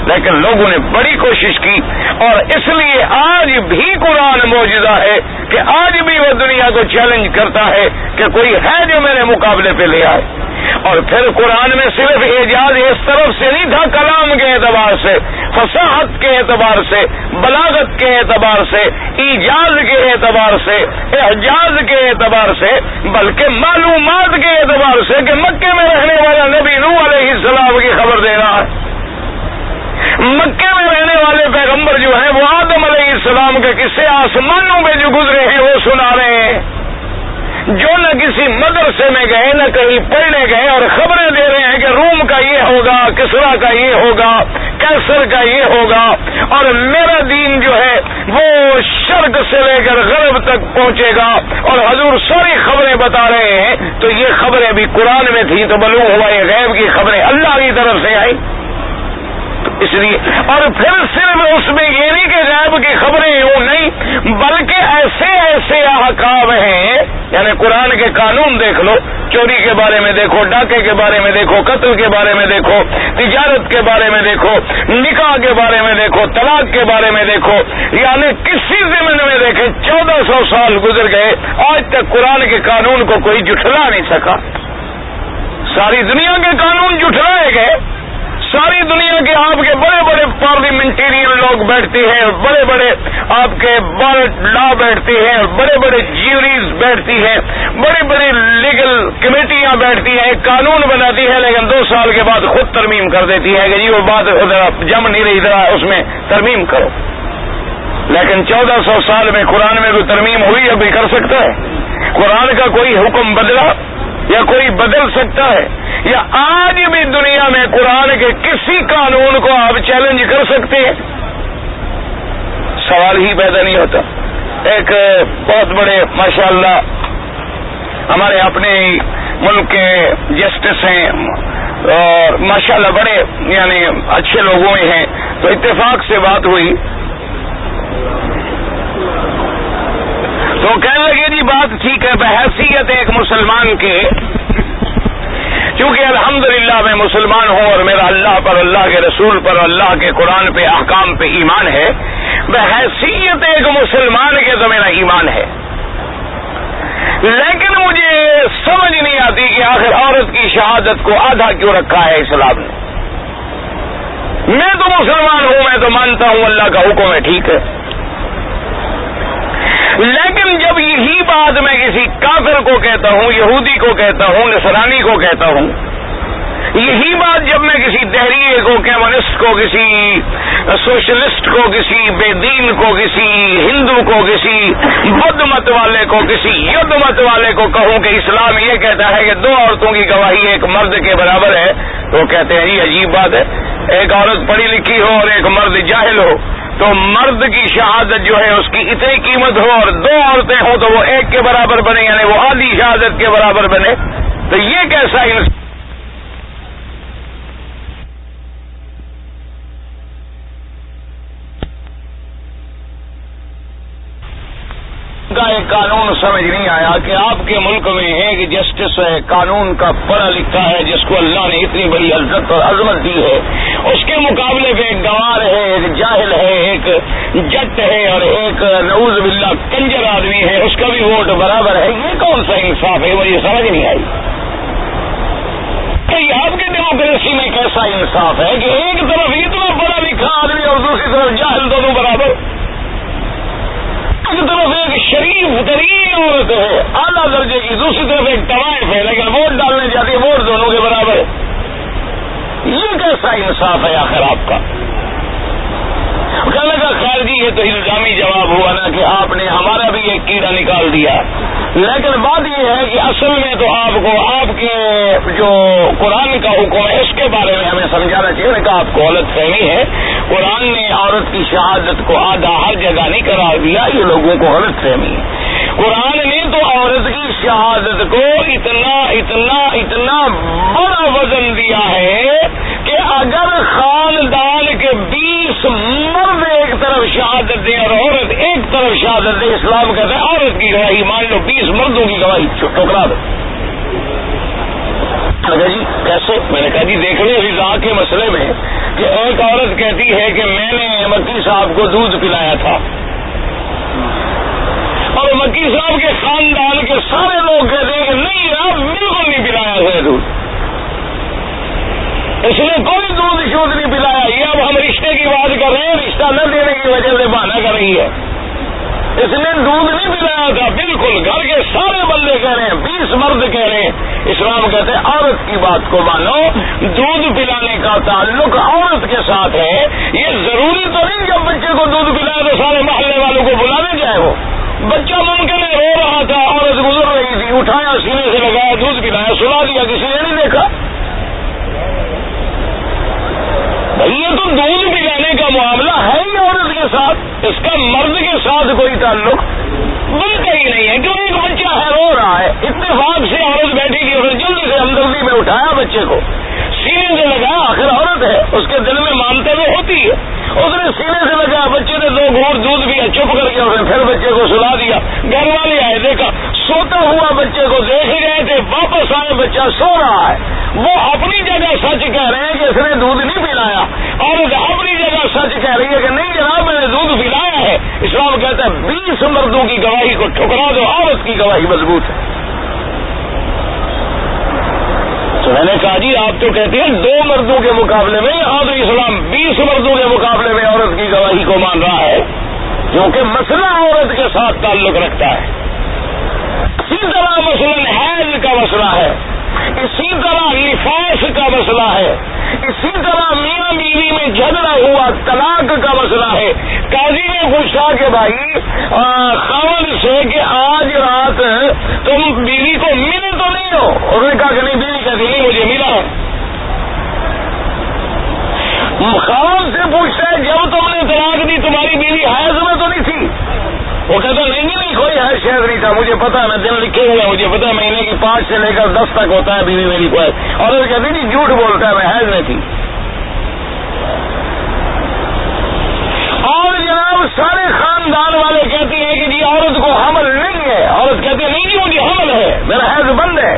لیکن لوگوں نے بڑی کوشش کی، اور اس لیے آج بھی قرآن معجزہ ہے کہ آج بھی وہ دنیا کو چیلنج کرتا ہے کہ کوئی ہے جو میرے مقابلے پہ لے آئے۔ اور پھر قرآن میں صرف اعجاز اس طرف سے نہیں تھا، کلام کے اعتبار سے، فصاحت کے اعتبار سے، بلاغت کے اعتبار سے، ایجاز کے اعتبار سے، اعجاز کے اعتبار سے، بلکہ معلومات کے اعتبار سے کہ مکے میں رہنے والا نبی نوح علیہ السلام کی خبر دے رہا ہے، مکے میں رہنے والے پیغمبر جو ہیں وہ آدم علیہ السلام کے قصے آسمانوں میں جو گزرے ہیں وہ سنا رہے ہیں، جو نہ کسی مدرسے میں گئے نہ کہیں پڑھنے گئے اور خبریں دے رہے ہیں کہ روم کا یہ ہوگا، کسرا کا یہ ہوگا، کیسر کا یہ ہوگا، اور میرا دین جو ہے وہ شرق سے لے کر غرب تک پہنچے گا، اور حضور ساری خبریں بتا رہے ہیں۔ تو یہ خبریں بھی قرآن میں تھیں تو معلوم ہوا یہ غیب کی خبریں اللہ کی طرف سے آئی، اس لیے اور پھر صرف اس میں یہ نہیں کہ غیب کی خبریں یوں نہیں، بلکہ ایسے ایسے احکام ہیں، یعنی قرآن کے قانون دیکھ لو، چوری کے بارے میں دیکھو، ڈاکے کے بارے میں دیکھو، قتل کے بارے میں دیکھو، تجارت کے بارے میں دیکھو، نکاح کے بارے میں دیکھو، طلاق کے بارے میں دیکھو، یعنی کسی ضمن میں دیکھیں 1400 سال گزر گئے، آج تک قرآن کے قانون کو کوئی جھٹلا نہیں سکا، ساری دنیا کے قانون جھٹلائے گئے، ساری دنیا کے آپ کے بڑے بڑے پارلیمنٹیرین لوگ بیٹھتے ہیں اور بڑے بڑے آپ کے بار لا بیٹھتے ہیں اور بڑے بڑے جیوریز بیٹھتی ہیں, بڑی بڑی لیگل کمیٹیاں بیٹھتی ہیں, ایک قانون بناتی ہے, لیکن 2 سال کے بعد خود ترمیم کر دیتی ہے کہ جی وہ بات ذرا جم نہیں رہی, ذرا اس میں ترمیم کرو. لیکن 1400 سال میں قرآن میں کوئی ترمیم ہوئی, ابھی کر سکتا ہے؟ قرآن کا کوئی حکم بدلا یا کوئی بدل سکتا ہے؟ یا آج بھی دنیا میں قرآن کے کسی قانون کو آپ چیلنج کر سکتے ہیں؟ سوال ہی پیدا نہیں ہوتا. ایک بہت بڑے ماشاءاللہ ہمارے اپنے ملک کے جسٹس ہیں اور ماشاءاللہ بڑے یعنی اچھے لوگوں میں ہیں, تو اتفاق سے بات ہوئی تو کہنے لگے جی بات ٹھیک ہے, بحیثیت ایک مسلمان کے, کیونکہ الحمدللہ میں مسلمان ہوں اور میرا اللہ پر, اللہ کے رسول پر, اللہ کے قرآن پہ, احکام پہ ایمان ہے, بحیثیت ایک مسلمان کے تو میرا ایمان ہے, لیکن مجھے سمجھ نہیں آتی کہ آخر عورت کی شہادت کو آدھا کیوں رکھا ہے اسلام نے. میں تو مسلمان ہوں, میں تو مانتا ہوں اللہ کا حکم ہے, ٹھیک ہے, لیکن جب یہی بات میں کسی کافر کو کہتا ہوں, یہودی کو کہتا ہوں, نصرانی کو کہتا ہوں, یہی بات جب میں کسی دہریے کو, کمیونسٹ کو, کسی سوشلسٹ کو, کسی بے دین کو, کسی ہندو کو, کسی بدھ مت والے کو, کسی ید مت والے کو کہوں کہ اسلام یہ کہتا ہے کہ 2 عورتوں کی گواہی ایک مرد کے برابر ہے, تو کہتے ہیں یہ عجیب بات ہے, ایک عورت پڑھی لکھی ہو اور ایک مرد جاہل ہو, تو مرد کی شہادت جو ہے اس کی اتنی قیمت ہو اور 2 عورتیں ہوں تو وہ 1 کے برابر بنے, یعنی وہ آدھی شہادت کے برابر بنے, تو یہ کیسا کا ایک قانون سمجھ نہیں آیا کہ آپ کے ملک میں ایک جسٹس ہے, قانون کا پڑھا لکھا ہے, جس کو اللہ نے اتنی بڑی عزت اور عظمت دی ہے, اس کے مقابلے پہ ایک گوار ہے, ایک جاہل ہے, ایک جٹ ہے اور ایک نعوذ باللہ کنجر آدمی ہے, اس کا بھی ووٹ برابر ہے. یہ کون سا انصاف ہے؟ مجھے سمجھ نہیں آئی کہ آپ کے ڈیموکریسی میں کیسا انصاف ہے کہ ایک طرف اتنا پڑھا لکھا آدمی اور دوسری طرف جاہل, دونوں برابر. ایک طرف ایک شریف ترین عورت ہے اعلیٰ درجے کی, دوسری طرف ایک طوائف ہے, لیکن ووٹ ڈالنے جاتی ہے, ووٹ دونوں کے برابر ہے. یہ کیسا انصاف ہے آخر آپ کا؟ کہنے کا خیر جی یہ تو الزامی جواب ہوا نا کہ آپ نے ہمارا بھی ایک کیڑا نکال دیا, لیکن بات یہ ہے کہ اصل میں تو آپ کو آپ کے جو قرآن کا حکم ہے اس کے بارے میں ہمیں سمجھانا چاہیے کہ آپ کو غلط فہمی ہے. قرآن نے عورت کی شہادت کو آدھا ہر جگہ نہیں قرار دیا, یہ لوگوں کو غلط فہمی ہے. قرآن نے تو عورت کی شہادت کو اتنا اتنا اتنا بڑا وزن دیا ہے کہ اگر خاندان کے 20 مرد ایک طرف شہادت دیں اور عورت ایک طرف شہادت دے, اسلام کہتا ہے عورت کی گواہی مان لو 20 مردوں کی گواہی ٹھکرا دو. جی کیسے؟ میں نے کہا جی دیکھ لیں رضا کے مسئلے میں کہ ایک عورت کہتی ہے کہ میں نے مکی صاحب کو دودھ پلایا تھا, اور مکی صاحب کے خاندان کے سارے لوگ کہتے ہیں کہ نہیں آپ بالکل نہیں پلایا ہے دودھ, اس نے کوئی دودھ شودھ نہیں پلایا. یہ اب ہم رشتے کی بات کر رہے ہیں, رشتہ نہ دینے کی وجہ سے بہانہ کر رہی ہے, اس نے دودھ نہیں پلایا تھا. بالکل گھر کے سارے بندے کہہ رہے ہیں, 20 مرد کہہ رہے ہیں. اسلام کہتے ہیں عورت کی بات کو مانو, دودھ پلانے کا تعلق عورت کے ساتھ ہے. یہ ضروری تو نہیں جب بچے کو دودھ پلایا تو سارے محلے والوں کو بلانے جائے. وہ بچہ ممکن ہے رو رہا تھا, عورت گزر رہی تھی, اٹھایا سینے سے لگایا, دودھ پلایا, سلا دیا, کسی نے نہیں دیکھا. بھائی یہ تو دودھ پلانے کا معاملہ ہے ہی عورت کے ساتھ, اس کا مرد کے ساتھ کوئی تعلق بنتا ہی نہیں ہے. کیوں ایک بچہ ہے رو رہا ہے, اتفاق سے عورت بیٹھی تھی, اس نے جلدی سے ہمدردی میں اٹھایا بچے کو, سینے سے لگایا, آخر عورت ہے اس کے دل میں مانتے ہوئے ہوتی ہے, اس نے سینے سے لگایا, بچے نے 2 گھونٹ دودھ پیا, چپ کر کے اس نے پھر بچے کو سلا دیا. گھر والے آئے, دیکھا سوتا ہوا بچے کو دیکھ ہی رہے تھے, واپس آئے بچہ سو رہا ہے. وہ اپنی جگہ سچ کہہ رہے ہیں کہ اس نے دودھ نہیں پلایا, اور اپنی جگہ سچ کہہ رہی ہے کہ نہیں جناب میں نے دودھ پلایا ہے. اسلام کہتا ہے 20 مردوں کی گواہی کو ٹھکرا دو, عورت کی گواہی مضبوط ہے. تو میں نے کہا جی آپ تو کہتے ہیں 2 مردوں کے مقابلے میں, یہاں تو اسلام 20 مردوں کے مقابلے میں عورت کی گواہی کو مان رہا ہے کیونکہ مسئلہ عورت کے ساتھ تعلق رکھتا ہے. اسی طرح مثلاً حیض کا مسئلہ ہے, اسی طرح نفاس کا مسئلہ ہے, اسی طرح میاں بیوی میں جھگڑا ہوا طلاق کا مسئلہ ہے. قاضی نے پوچھا کہ بھائی خاوند سے کہ آج رات تم بیوی کو ملے تو نہیں ہو؟ انہوں نے کہا کہ نہیں. بیوی کہتی نہیں مجھے ملا ہے. خاوند سے پوچھتا ہے جب تم نے طلاق دی تمہاری بیوی حیض میں تو نہیں تھی؟ وہ کہتا نہیں کوئی حیض شاید نہیں تھا, مجھے پتا ہے, میں دن لکھے ہوئے ہیں, مجھے پتا ہے مہینے کی 5 سے لے کر 10 تک ہوتا ہے بیوی میری کو. اور وہ کہتی جی جھوٹ بولتا ہے, میں حیض میں تھی. اور جناب سارے خاندان والے کہتے ہیں کہ جی عورت کو حمل نہیں ہے. عورت کہتی ہے نہیں جی مجھے حمل ہے, میرا حیض بند ہے.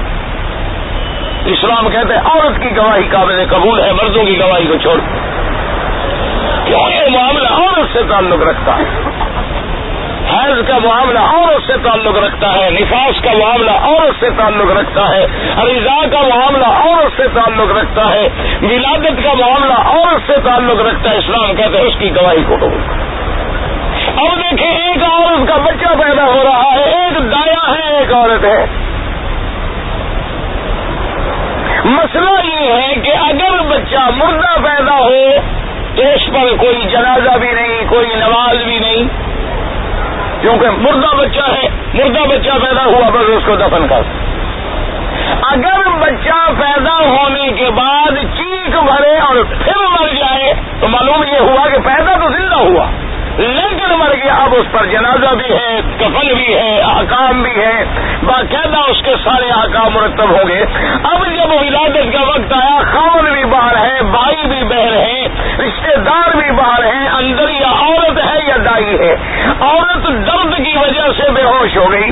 اسلام کہتے ہیں عورت کی گواہی قابل قبول ہے, مردوں کی گواہی کو چھوڑ. کیوں یہ معاملہ عورت سے تعلق رکھتا ہے. حیض کا معاملہ عورت سے تعلق رکھتا ہے, نفاس کا معاملہ عورت سے تعلق رکھتا ہے, رضا کا معاملہ عورت سے تعلق رکھتا ہے, ولادت کا معاملہ عورت سے تعلق رکھتا ہے. اسلام کہتے ہیں اس کی گواہی کو قبول. اب دیکھیں ایک عورت کا بچہ پیدا ہو رہا ہے, ایک دایا ہے ایک عورت ہے. مسئلہ یہ ہے کہ اگر بچہ مردہ پیدا ہو تو اس پر کوئی جنازہ بھی نہیں, کوئی نماز بھی نہیں, کیونکہ مردہ بچہ ہے. مردہ بچہ پیدا ہوا بس اس کو دفن کر. اگر بچہ پیدا ہونے کے بعد چیخ بھرے اور پھر مر جائے تو معلوم یہ ہوا کہ پیدا تو زندہ ہوا لیکن مر گیا. اب اس پر جنازہ بھی ہے, کفن بھی ہے, احکام بھی ہے, باقاعدہ اس کے سارے احکام مرتب ہوں گے. اب جب ولادت کا وقت آیا, خاوند بھی باہر ہے, بھائی بھی بہن ہے, رشتے دار بھی باہر ہیں, اندر یا عورت ہے یا دائی ہے. عورت درد کی وجہ سے بے ہوش ہو گئی,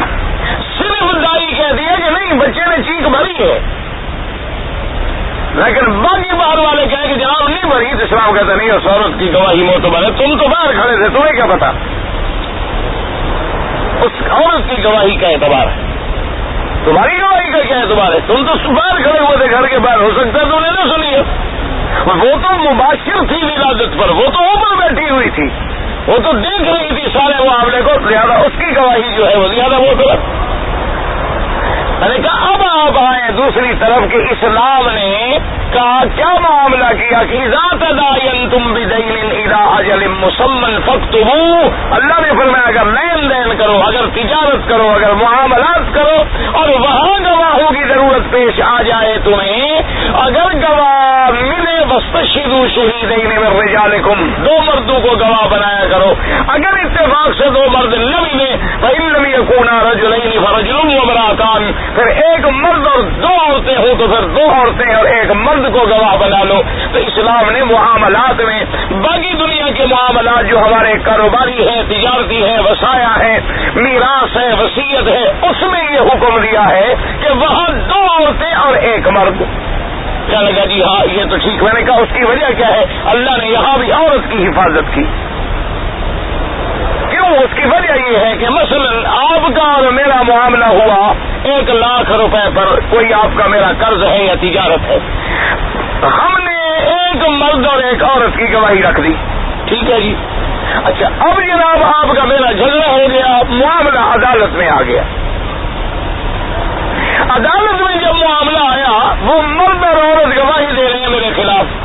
صرف دائی کہہ دیا کہ نہیں بچے نے چیخ بھری ہے, لیکن باقی باہر والے کہیں کہ جناب نہیں بھری. تو اسلام کہتا نہیں اس عورت کی گواہی معتبر ہے, تم تو باہر کھڑے تھے, تمہیں کیا پتا. اس عورت کی گواہی کا اعتبار ہے, تمہاری گواہی کا کیا اعتبار ہے؟ تم تو باہر کھڑے ہوئے تھے, گھر کے باہر, ہو سکتا ہے تم نے نہ سنی ہے. وہ تو مباشر تھی ولادت پر, وہ تو اوپر بیٹھی ہوئی تھی, وہ تو دیکھ رہی تھی سارے معاملے کو, زیادہ اس کی گواہی جو ہے وہ زیادہ معتبر. میں نے کہا اب آپ آئے دوسری طرف کہ اسلام نے کہا کیا معاملہ کیا کہ اذا تداینتم بدین الی اجل مسمى فاکتبوہ. اللہ نے فرمایا اگر لین دین کرو, اگر تجارت کرو, اگر معاملات کرو اور وہاں گواہوں کی ضرورت پیش آ جائے تمہیں, اگر گواہ ملے واستشہدوا شہیدین من رجالکم, 2 مردوں کو گواہ بنایا کرو. اگر اتفاق سے 2 مرد نہ ملے فإن لم يكونا رجلین فرجل وامرأتان, پھر ایک مرد اور 2 عورتیں ہوں تو پھر 2 عورتیں اور ایک مرد کو گواہ بنا لو. تو اسلام نے معاملات میں باقی دنیا کے معاملات جو ہمارے کاروباری ہیں, تجارتی ہیں, وصایا ہے, میراث ہے, وصیت ہے, اس میں یہ حکم دیا ہے کہ وہاں 2 عورتیں اور ایک مرد. کیا لگا جی ہاں یہ تو ٹھیک. میں نے کہا اس کی وجہ کیا ہے؟ اللہ نے یہاں بھی عورت کی حفاظت کی. اس کی وجہ یہ ہے کہ مثلا آپ کا اور میرا معاملہ ہوا 1 لاکھ روپے پر, کوئی آپ کا میرا قرض ہے یا تجارت ہے, ہم نے ایک مرد اور ایک عورت کی گواہی رکھ دی, ٹھیک ہے جی. اچھا اب جناب آپ کا میرا جھگڑا ہو گیا, معاملہ عدالت میں آ گیا. عدالت میں جب معاملہ آیا, وہ مرد اور عورت گواہی دے رہے ہیں میرے خلاف,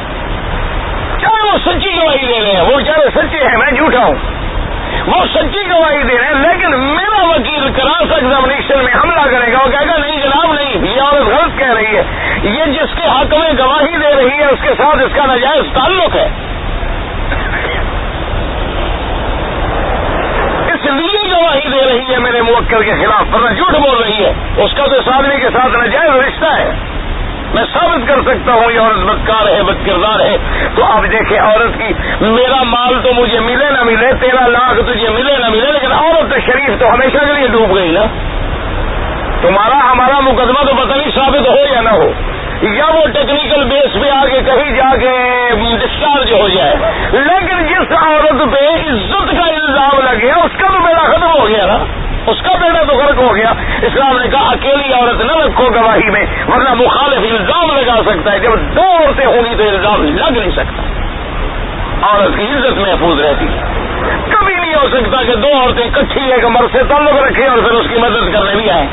چاہے وہ سچی گواہی دے رہے ہیں, وہ چاہے سچے ہیں, میں جھوٹا ہوں, وہ سچی گواہی دے رہے ہیں, لیکن میرا وکیل کراس ایگزامینیشن میں حملہ کرے گا, وہ کہے گا نہیں جناب نہیں, یہ عورت غلط کہہ رہی ہے, یہ جس کے حق میں گواہی دے رہی ہے اس کے ساتھ اس کا ناجائز تعلق ہے, اس لیے گواہی دے رہی ہے میرے موکل کے خلاف, ورنہ جھوٹ بول رہی ہے. اس کا تو اس آدمی کے ساتھ ناجائز رشتہ ہے, میں ثابت کر سکتا ہوں یہ عورت بدکار ہے, بد کردار ہے. تو آپ دیکھیں عورت کی, میرا مال تو مجھے ملے نہ ملے, 13 لاکھ تجھے ملے نہ ملے, لیکن عورت تو شریف تو ہمیشہ کے لیے ڈوب گئی نا. تمہارا ہمارا مقدمہ تو پتہ نہیں ثابت ہو یا نہ ہو, یا وہ ٹیکنیکل بیس پہ آگے کہیں جا کے ڈسچارج ہو جائے, لیکن جس عورت پہ عزت کا الزام لگ گیا اس کا تو بیڑا ختم ہو گیا نا, اس کا بیٹا تو غرق ہو گیا. اسلام نے کہا اکیلی عورت نہ رکھو گواہی میں, ورنہ مخالف الزام لگا سکتا ہے. جب 2 عورتیں ہوں گی تو الزام لگ نہیں سکتا, عورت کی عزت محفوظ رہتی ہے. ہو سکتا کہ دو عورتیں اکٹھی ایک مرد سے تعلق رکھیں اور پھر اس کی مدد کرنے بھی آئیں.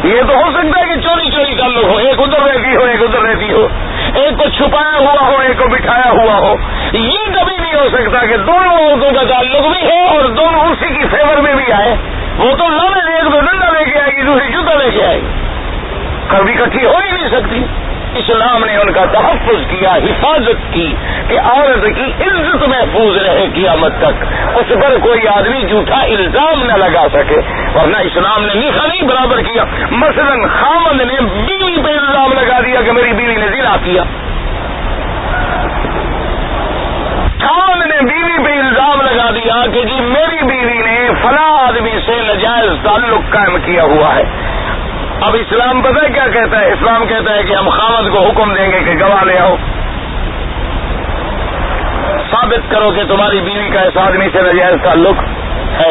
یہ تو ہو سکتا ہے کہ چوری چوری تعلق ہو, ایک ادھر رہتی ہو ایک ادھر رہتی ہو, ایک کو چھپایا ہوا ہو ایک کو بٹھایا ہوا ہو. یہ کبھی نہیں ہو سکتا کہ دونوں عورتوں کا تعلق بھی ہو اور دونوں اسی کی فیور میں بھی آئے. وہ تو لانے ایک تو ڈنڈا لے کے آئے گی دوسری جوتا لے کے آئے گی, کبھی اکٹھی ہو ہی نہیں سکتی. اسلام نے ان کا تحفظ کیا, حفاظت کی کہ عورت کی عزت محفوظ رہے قیامت تک, اس پر کوئی آدمی جھوٹا الزام نہ لگا سکے. ورنہ اسلام نے نکاح نہیں برابر کیا. مثلا خامد نے بیوی پہ الزام لگا دیا کہ میری بیوی نے زنا کیا, خامد نے بیوی پہ الزام لگا دیا کہ جی میری بیوی نے فلاں آدمی سے ناجائز تعلق قائم کیا ہوا ہے. اب اسلام پتہ ہے کیا کہتا ہے؟ اسلام کہتا ہے کہ ہم خامد کو حکم دیں گے کہ گواہ لے آؤ, ثابت کرو کہ تمہاری بیوی کا اس آدمی سے ناجائز تعلق ہے.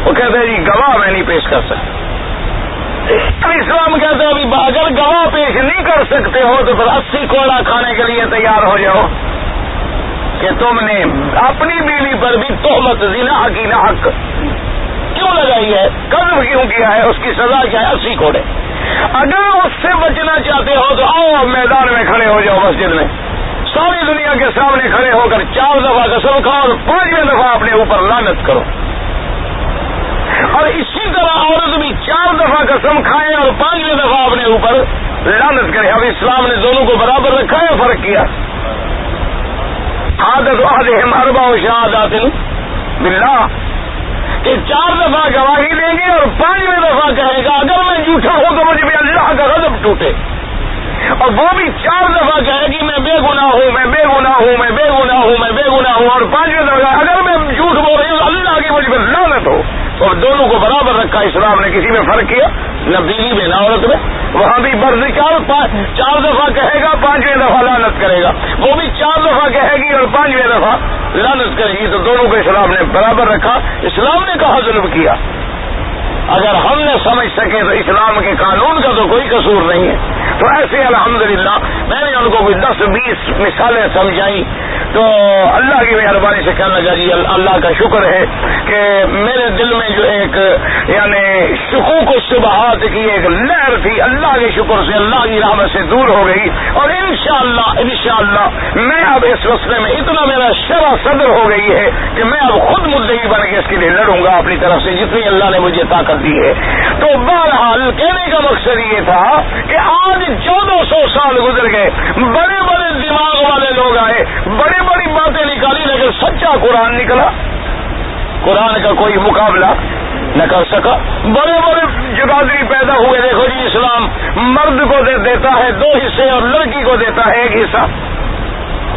وہ کہتے ہیں جی گواہ میں نہیں پیش کر سکتا. اب اسلام کہتا ہے ابھی اگر گواہ پیش نہیں کر سکتے ہو تو پھر 80 کوڑا کھانے کے لیے تیار ہو جاؤ کہ تم نے اپنی بیوی پر بھی تہمت زنا کی ناحق کیوں لگائی ہے, قذف کیوں کیا ہے, اس کی سزا کیا ہے؟ 80 کوڑے. اگر اس سے بچنا چاہتے ہو تو آؤ میدان میں کھڑے ہو جاؤ مسجد میں, ساری دنیا کے سامنے کھڑے ہو کر 4 دفعہ قسم کھاؤ اور 5ویں دفعہ اپنے اوپر لعنت کرو. اور اسی طرح عورت بھی 4 دفعہ قسم کھائے اور 5ویں دفعہ اپنے اوپر لعنت کرے. اب اسلام نے دونوں کو برابر رکھا ہے, فرق کیا. عادت احدہم 4 شہادات باللہ کہ 4 دفعہ گواہی دیں گے اور 5ویں دفعہ کہے گا اگر میں جھوٹا ہوں تو مجھے بھی اللہ کا غضب ٹوٹے. اور وہ بھی 4 دفعہ کہے گی میں بے گناہ ہوں میں بے گناہ ہوں میں بے گناہ ہوں میں بے گناہ ہوں, اور 5ویں دفعہ اگر میں جھوٹ بول رہی ہوں اللہ کی مجھ پر لعنت ہو. اور دونوں کو برابر رکھا اسلام نے, کسی میں فرق کیا نہ بیوی میں نہ عورت میں. وہاں بھی مرد 4 دفعہ کہے گا 5ویں دفعہ لعنت کرے گا, وہ بھی 4 دفعہ کہے گی اور 5ویں دفعہ لعنت کرے گی. تو دونوں کو اسلام نے برابر رکھا. اسلام نے کہا ظلم کیا. اگر ہم نے سمجھ سکے تو اسلام کے قانون کا تو کوئی قصور نہیں ہے. تو ایسے الحمدللہ میں نے ان کو کوئی 10-20 مثالیں سمجھائی. تو اللہ کی مہربانی سے کہنا لگا جی اللہ کا شکر ہے کہ میرے دل میں جو ایک یعنی شکوک و شبہات کی ایک لہر تھی, اللہ کے شکر سے اللہ کی رحمت سے دور ہو گئی. اور انشاءاللہ میں اب اس مسئلے میں اتنا میرا شرح صدر ہو گئی ہے کہ میں اب خود مدعی بن کے اس کے لیے لڑوں گا اپنی طرف سے جتنی اللہ نے مجھے طاقت دی ہے. تو بہرحال کہنے کا مقصد یہ تھا کہ آج 1400 سال گزر گئے, بڑے بڑے دماغ والے لوگ آئے, بڑی بڑی باتیں نکالی, لیکن سچا قرآن نکلا. قرآن کا کوئی مقابلہ نہ کر سکا. بڑے بڑے جگادری پیدا ہوئے. دیکھو جی اسلام مرد کو دیتا ہے 2 حصے اور لڑکی کو دیتا ہے 1 حصہ.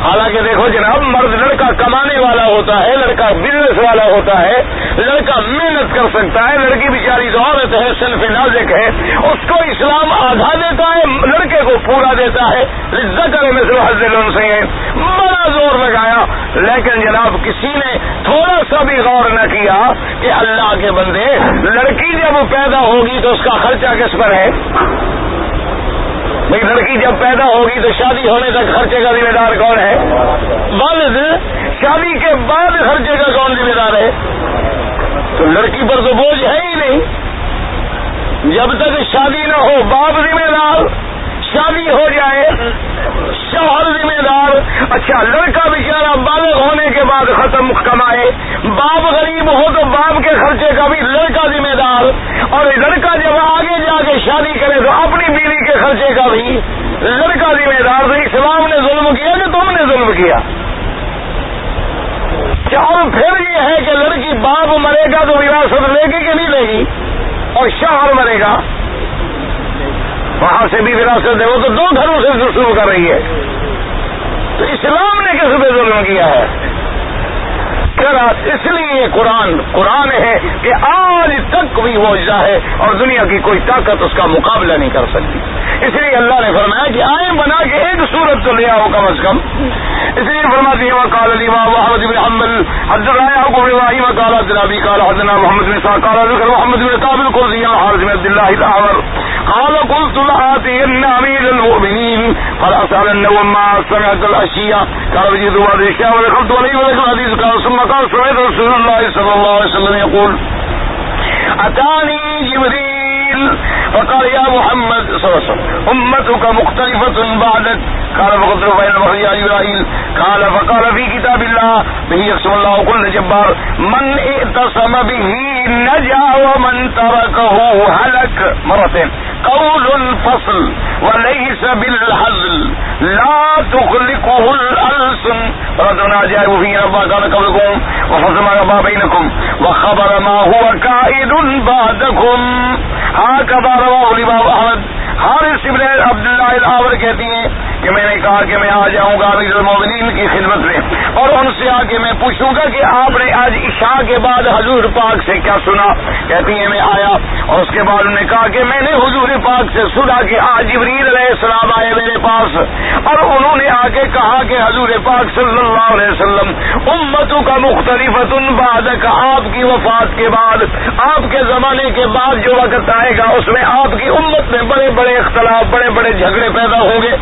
حالانکہ دیکھو جناب مرد لڑکا کمانے والا ہوتا ہے, لڑکا بزنس والا ہوتا ہے, لڑکا محنت کر سکتا ہے, لڑکی بیچاری تو عورت ہے صنف نازک ہے, اس کو اسلام آدھا دیتا ہے, لڑکے کو پورا دیتا ہے. ذکر مثل حظ الانثیین بڑا زور لگایا, لیکن جناب کسی نے تھوڑا سا بھی غور نہ کیا کہ اللہ کے بندے لڑکی جب پیدا ہوگی تو اس کا خرچہ کس پر ہے. بھئی لڑکی جب پیدا ہوگی تو شادی ہونے تک خرچے کا ذمہ دار کون ہے؟ والد. شادی کے بعد خرچے کا کون ذمہ دار ہے؟ تو لڑکی پر تو بوجھ ہے ہی نہیں. جب تک شادی نہ ہو باپ ذمہ دار, شادی ہو جائے شوہر ذمہ دار. اچھا لڑکا بیچارہ بالغ ہونے کے بعد ختم کمائے, باپ غریب ہو تو باپ کے خرچے کا بھی لڑکا ذمہ دار, اور لڑکا جب آگے جا کے شادی کرے تو اپنی بیوی کے خرچے کا بھی لڑکا ذمہ دار. تو اسلام نے ظلم کیا کہ تم نے ظلم کیا؟ اور پھر یہ ہے کہ لڑکی باپ مرے گا تو وراثت لے گی کہ نہیں لے گی, اور شوہر مرے گا وہاں سے بھی وراثت ہے. وہ تو 2 گھروں سے شروع کر رہی ہے. تو اسلام نے کس پہ ظلم کیا ہے؟ اس لیے قرآن ہے کہ آج تک بھی معجزہ ہے اور دنیا کی کوئی طاقت اس کا مقابلہ نہیں کر سکتی. اس لیے اللہ نے فرمایا کہ آئیں بنا کے ایک صورت تو لے آؤ کم از کم. اس لیے فرماتی ہے وقال الامام احمد بن حنبل حدثنا يعقوب بن ابراهيم قال حدثنا ابي قال حدثنا محمد بن اسحاق قال ذكر محمد بن كعب القرظي عن حارث بن عبد الله الاعور قال قلت لآتين امير المؤمنين فلأسألنه ما سمعت الاشياء قال وجدت بعض الاشياء ودخلت عليه وذكر الحديث قال ثم قال سمعت رسول الله صلى الله عليه وسلم يقول أتاني جبريل فقال يا محمد صلى الله عليه وسلم أمتك مختلفة بعدك قال فقلت له فإن المخرج يا جبرائيل قال فقال في كتاب الله به يقسم الله كل جبار من اعتصم به نجا ومن تركه هلك. مرتين. قول الفصل وليس بالحزل لا تخلقه الألسن ردنا عجائب فيه ربا كان قبلكم وفصل ما ربا بينكم وخبر ما هو كائد بعدكم. هكذا رواه الإمام أحمد. حارث ابن عبداللہ الآور کہتی ہیں کہ میں نے کہا کہ میں آ جاؤں گا امیر المومنین کی خدمت میں اور ان سے آ کے میں پوچھوں گا کہ آپ نے آج عشاء کے بعد حضور پاک سے کیا سنا. کہتی ہیں میں آیا اور اس کے بعد انہوں نے کہا کہ میں نے حضور پاک سے سنا کہ آج جبریل علیہ السلام آئے میرے پاس اور انہوں نے آ کے کہا کہ حضور پاک صلی اللہ علیہ وسلم امتوں کا مختلفۃ بعدک آپ کی وفات کے بعد آپ کے زمانے کے بعد جو وقت آئے گا اس میں آپ کی امت میں بڑے بڑے اختلاف بڑے بڑے جھگڑے پیدا ہوں گے.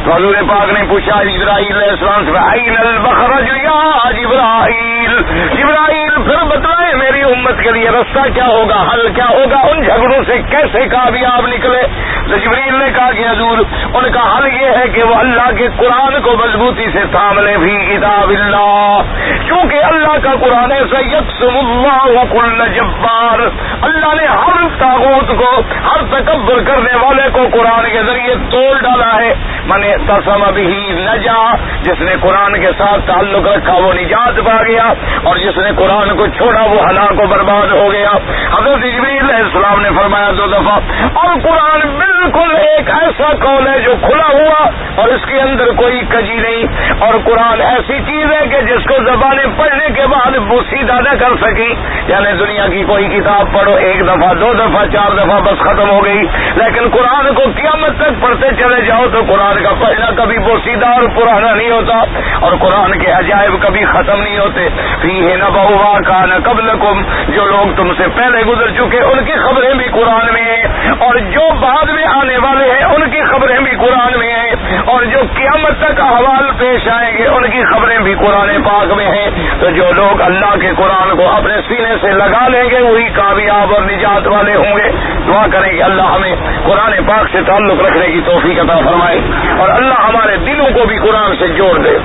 تو حضور پاک نے پوچھا جبرائیل علیہ السلام سے این المخرج یا جبرائیل. جبرائیل پھر بتلائیں میری امت کے لیے رستہ کیا ہوگا حل کیا ہوگا ان جھگڑوں سے کیسے کامیاب نکلے. تو جبرائیل نے کہا کہ حضور ان کا حل یہ ہے کہ وہ اللہ کے قرآن کو مضبوطی سے تھام لیں فی کتاب اللہ کیونکہ اللہ کا قرآن ایسا یقسم اللہ کل جبار اللہ نے ہر طاغوت کو ہر تکبر کرنے والے کو قرآن کے ذریعے توڑ ڈالا ہے. من اعتصم به نجا جس نے قرآن کے ساتھ تعلق رکھا وہ نجات پا گیا اور جس نے قرآن کو چھوڑا وہ ہلاک و برباد ہو گیا. حضرت جبریل علیہ السلام نے فرمایا 2 دفعہ اور قرآن بالکل ایک ایسا قول ہے جو کھلا ہوا اور اس کے اندر کوئی کجی نہیں اور قرآن ایسی چیز ہے کہ جس کو زبانیں پڑھنے کے بعد بوسیدہ نہ کر سکی. یعنی دنیا کی کوئی کتاب پڑھو 1 دفعہ 2 دفعہ 4 دفعہ بس ختم ہو گئی لیکن قرآن کو قیامت تک پڑھتے چلے جاؤ تو قرآن کا پڑھنا کبھی بوسیدہ اور پرانا نہیں ہوتا اور قرآن کے عجائب کبھی ختم نہیں ہوتے. فیہ نبأ ما کان قبلکم جو لوگ تم سے پہلے گزر چکے ان کی خبریں بھی قرآن میں ہیں اور جو بعد میں آنے والے ہیں ان کی خبریں بھی قرآن میں ہیں اور جو قیامت تک احوال پیش آئیں گے ان کی خبریں بھی قرآن پاک میں ہیں. تو جو لوگ اللہ کے قرآن کو اپنے سینے سے لگا لیں گے وہی کامیاب اور نجات والے ہوں گے. دعا کریں کہ اللہ ہمیں قرآن پاک سے تعلق رکھنے کی توفیق عطا فرمائے اور اللہ ہمارے دلوں کو بھی قرآن سے جوڑ دے.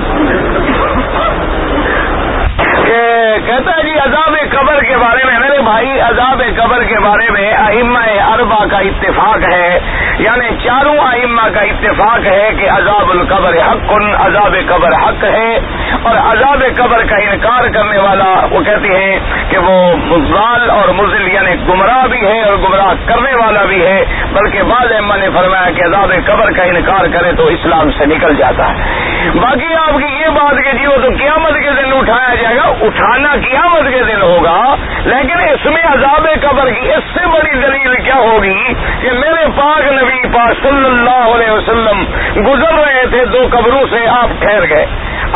کہتا ہے جی عذاب قبر کے بارے میں میرے بھائی عذاب قبر کے بارے میں ائمہ اربعہ کا اتفاق ہے یعنی 4 ائمہ کا اتفاق ہے کہ عذاب القبر حق عذاب قبر حق ہے اور عذاب قبر کا انکار کرنے والا وہ کہتے ہیں کہ وہ ضال اور مضل یعنی گمراہ بھی ہے اور گمراہ کرنے والا بھی ہے بلکہ بعض ائمہ نے فرمایا کہ عذاب قبر کا انکار کرے تو اسلام سے نکل جاتا ہے. باقی آپ کی یہ بات کہ جی وہ تو قیامت کے دن اٹھایا جائے گا اٹھانا قیامت کے دن ہوگا لیکن اس میں عذاب قبر کی اس سے بڑی دلیل کیا ہوگی کہ میرے پاک نبی پاک صلی اللہ علیہ وسلم گزر رہے تھے 2 قبروں سے آپ ٹھہر گئے.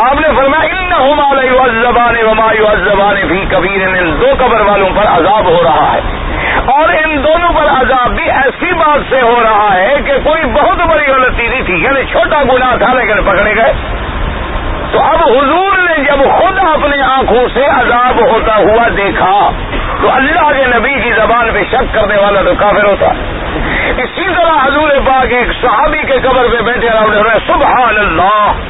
آپ نے فرمایا انہما لیعذبان وما یعذبان فی کبیر ان 2 قبر والوں پر عذاب ہو رہا ہے اور ان دونوں پر عذاب بھی ایسی بات سے ہو رہا ہے کہ کوئی بہت بڑی غلطی نہیں تھی یعنی چھوٹا گناہ تھا لیکن پکڑے گئے. تو اب حضور نے جب خود اپنے آنکھوں سے عذاب ہوتا ہوا دیکھا تو اللہ کے نبی کی زبان پہ شک کرنے والا تو کافر ہوتا. اسی طرح حضور پاک ایک صحابی کے قبر پہ بیٹھے رہا سبحان اللہ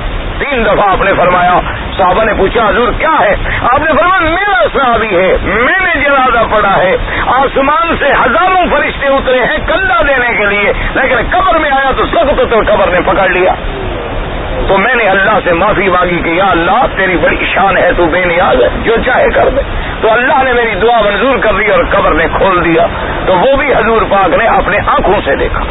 3 دفعہ آپ نے فرمایا. صحابہ نے پوچھا حضور کیا ہے؟ آپ نے فرمایا میرا صحابی ہے میں نے جنازہ پڑھا ہے آسمان سے ہزاروں فرشتے اترے ہیں کندھا دینے کے لیے لیکن قبر میں آیا تو سخت تو قبر نے پکڑ لیا. تو میں نے اللہ سے معافی مانگی کہ یا اللہ تیری بڑی شان ہے تو بے نیاز ہے جو چاہے کر دے. تو اللہ نے میری دعا منظور کر دی اور قبر نے کھول دیا. تو وہ بھی حضور پاک نے اپنے آنکھوں سے دیکھا.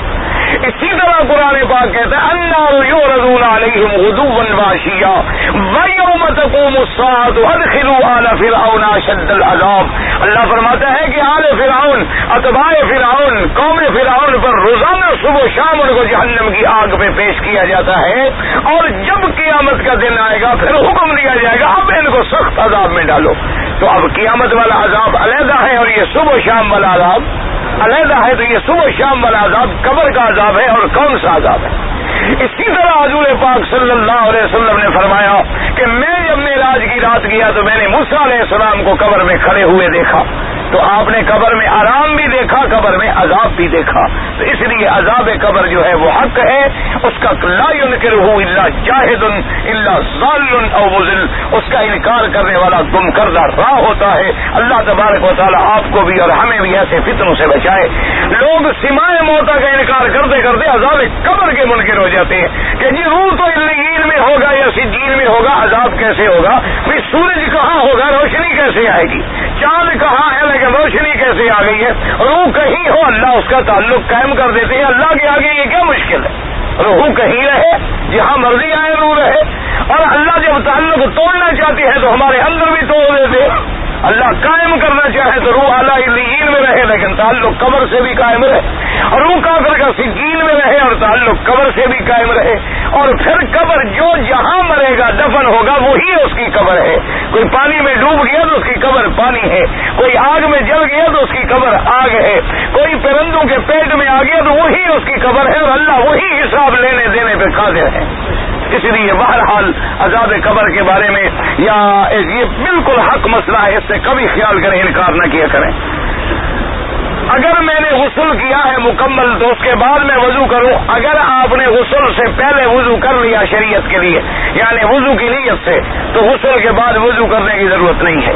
اسی طرح قرآن پاک کہتا ہے النار یعرضون علیہم غدوا وعشیا ویوم تقوم الساعۃ ادخلوا آل فرعون اشد العذاب. اللہ فرماتا ہے کہ آل فرعون اتباع فرعون قوم فرعون پر روزانہ صبح و شام ان کو جہنم کی آگ پہ پیش کیا جاتا ہے اور جب قیامت کا دن آئے گا پھر حکم دیا جائے گا اب ان کو سخت عذاب میں ڈالو. تو اب قیامت والا عذاب علیحدہ ہے اور یہ صبح و شام والا عذاب علیحدہ ہے. تو یہ صبح و شام والا عذاب قبر کا عذاب ہے اور کون سا عذاب ہے؟ اسی طرح حضور پاک صلی اللہ علیہ وسلم نے فرمایا کہ میں جب معراج کی رات گیا تو میں نے موسیٰ علیہ السلام کو قبر میں کھڑے ہوئے دیکھا، تو آپ نے قبر میں آرام بھی دیکھا، قبر میں عذاب بھی دیکھا، تو اس لیے عذاب قبر جو ہے وہ حق ہے، اس کا لا ينکرہ الا جاہد الا ضال او مضل، اس کا انکار کرنے والا گم کردہ راہ ہوتا ہے۔ اللہ تبارک و تعالی آپ کو بھی اور ہمیں بھی ایسے فتنوں سے بچائے۔ لوگ سماع موتا کا انکار کرتے کرتے عذاب قبر کے منکر ہو جاتے ہیں کہ جی روح تو علیین میں ہوگا یا سجین میں ہوگا، عذاب کیسے ہوگا؟ بھئی سورج کہاں ہوگا، روشنی کیسے آئے گی؟ چاند کہاں ہے لیکن روشنی کیسے آ گئی ہے؟ روح کہیں ہو اللہ اس کا تعلق قائم کر دیتے ہیں، اللہ کے آگے یہ کیا مشکل ہے؟ روح کہیں رہے، جہاں مرضی آئے روح رہے، اور اللہ جب تعلق توڑنا چاہتی ہے تو ہمارے اندر بھی توڑ دیتے۔ اللہ قائم کرنا چاہے تو روح اعلیٰ علیین میں رہے لیکن تعلق قبر سے بھی قائم رہے، روح کافر کا سجین میں رہے اور تعلق قبر سے بھی قائم رہے، اور پھر قبر جو جہاں مرے گا دفن ہوگا وہی اس کی قبر ہے۔ کوئی پانی میں ڈوب گیا تو اس کی قبر پانی ہے، کوئی آگ میں جل گیا تو اس کی قبر آگ ہے، کوئی پرندوں کے پیٹ میں آ گیا تو وہی اس کی قبر ہے، اور اللہ وہی حساب لینے دینے پہ قادر ہے۔ اس لیے بہرحال عذاب قبر کے بارے میں یا یہ بالکل حق مسئلہ ہے، اس سے کبھی خیال کریں، انکار نہ کیا کریں۔ اگر میں نے غسل کیا ہے مکمل تو اس کے بعد میں وضو کروں، اگر آپ نے غسل سے پہلے وضو کر لیا شریعت کے لیے یعنی وضو کی نیت سے تو غسل کے بعد وضو کرنے کی ضرورت نہیں ہے۔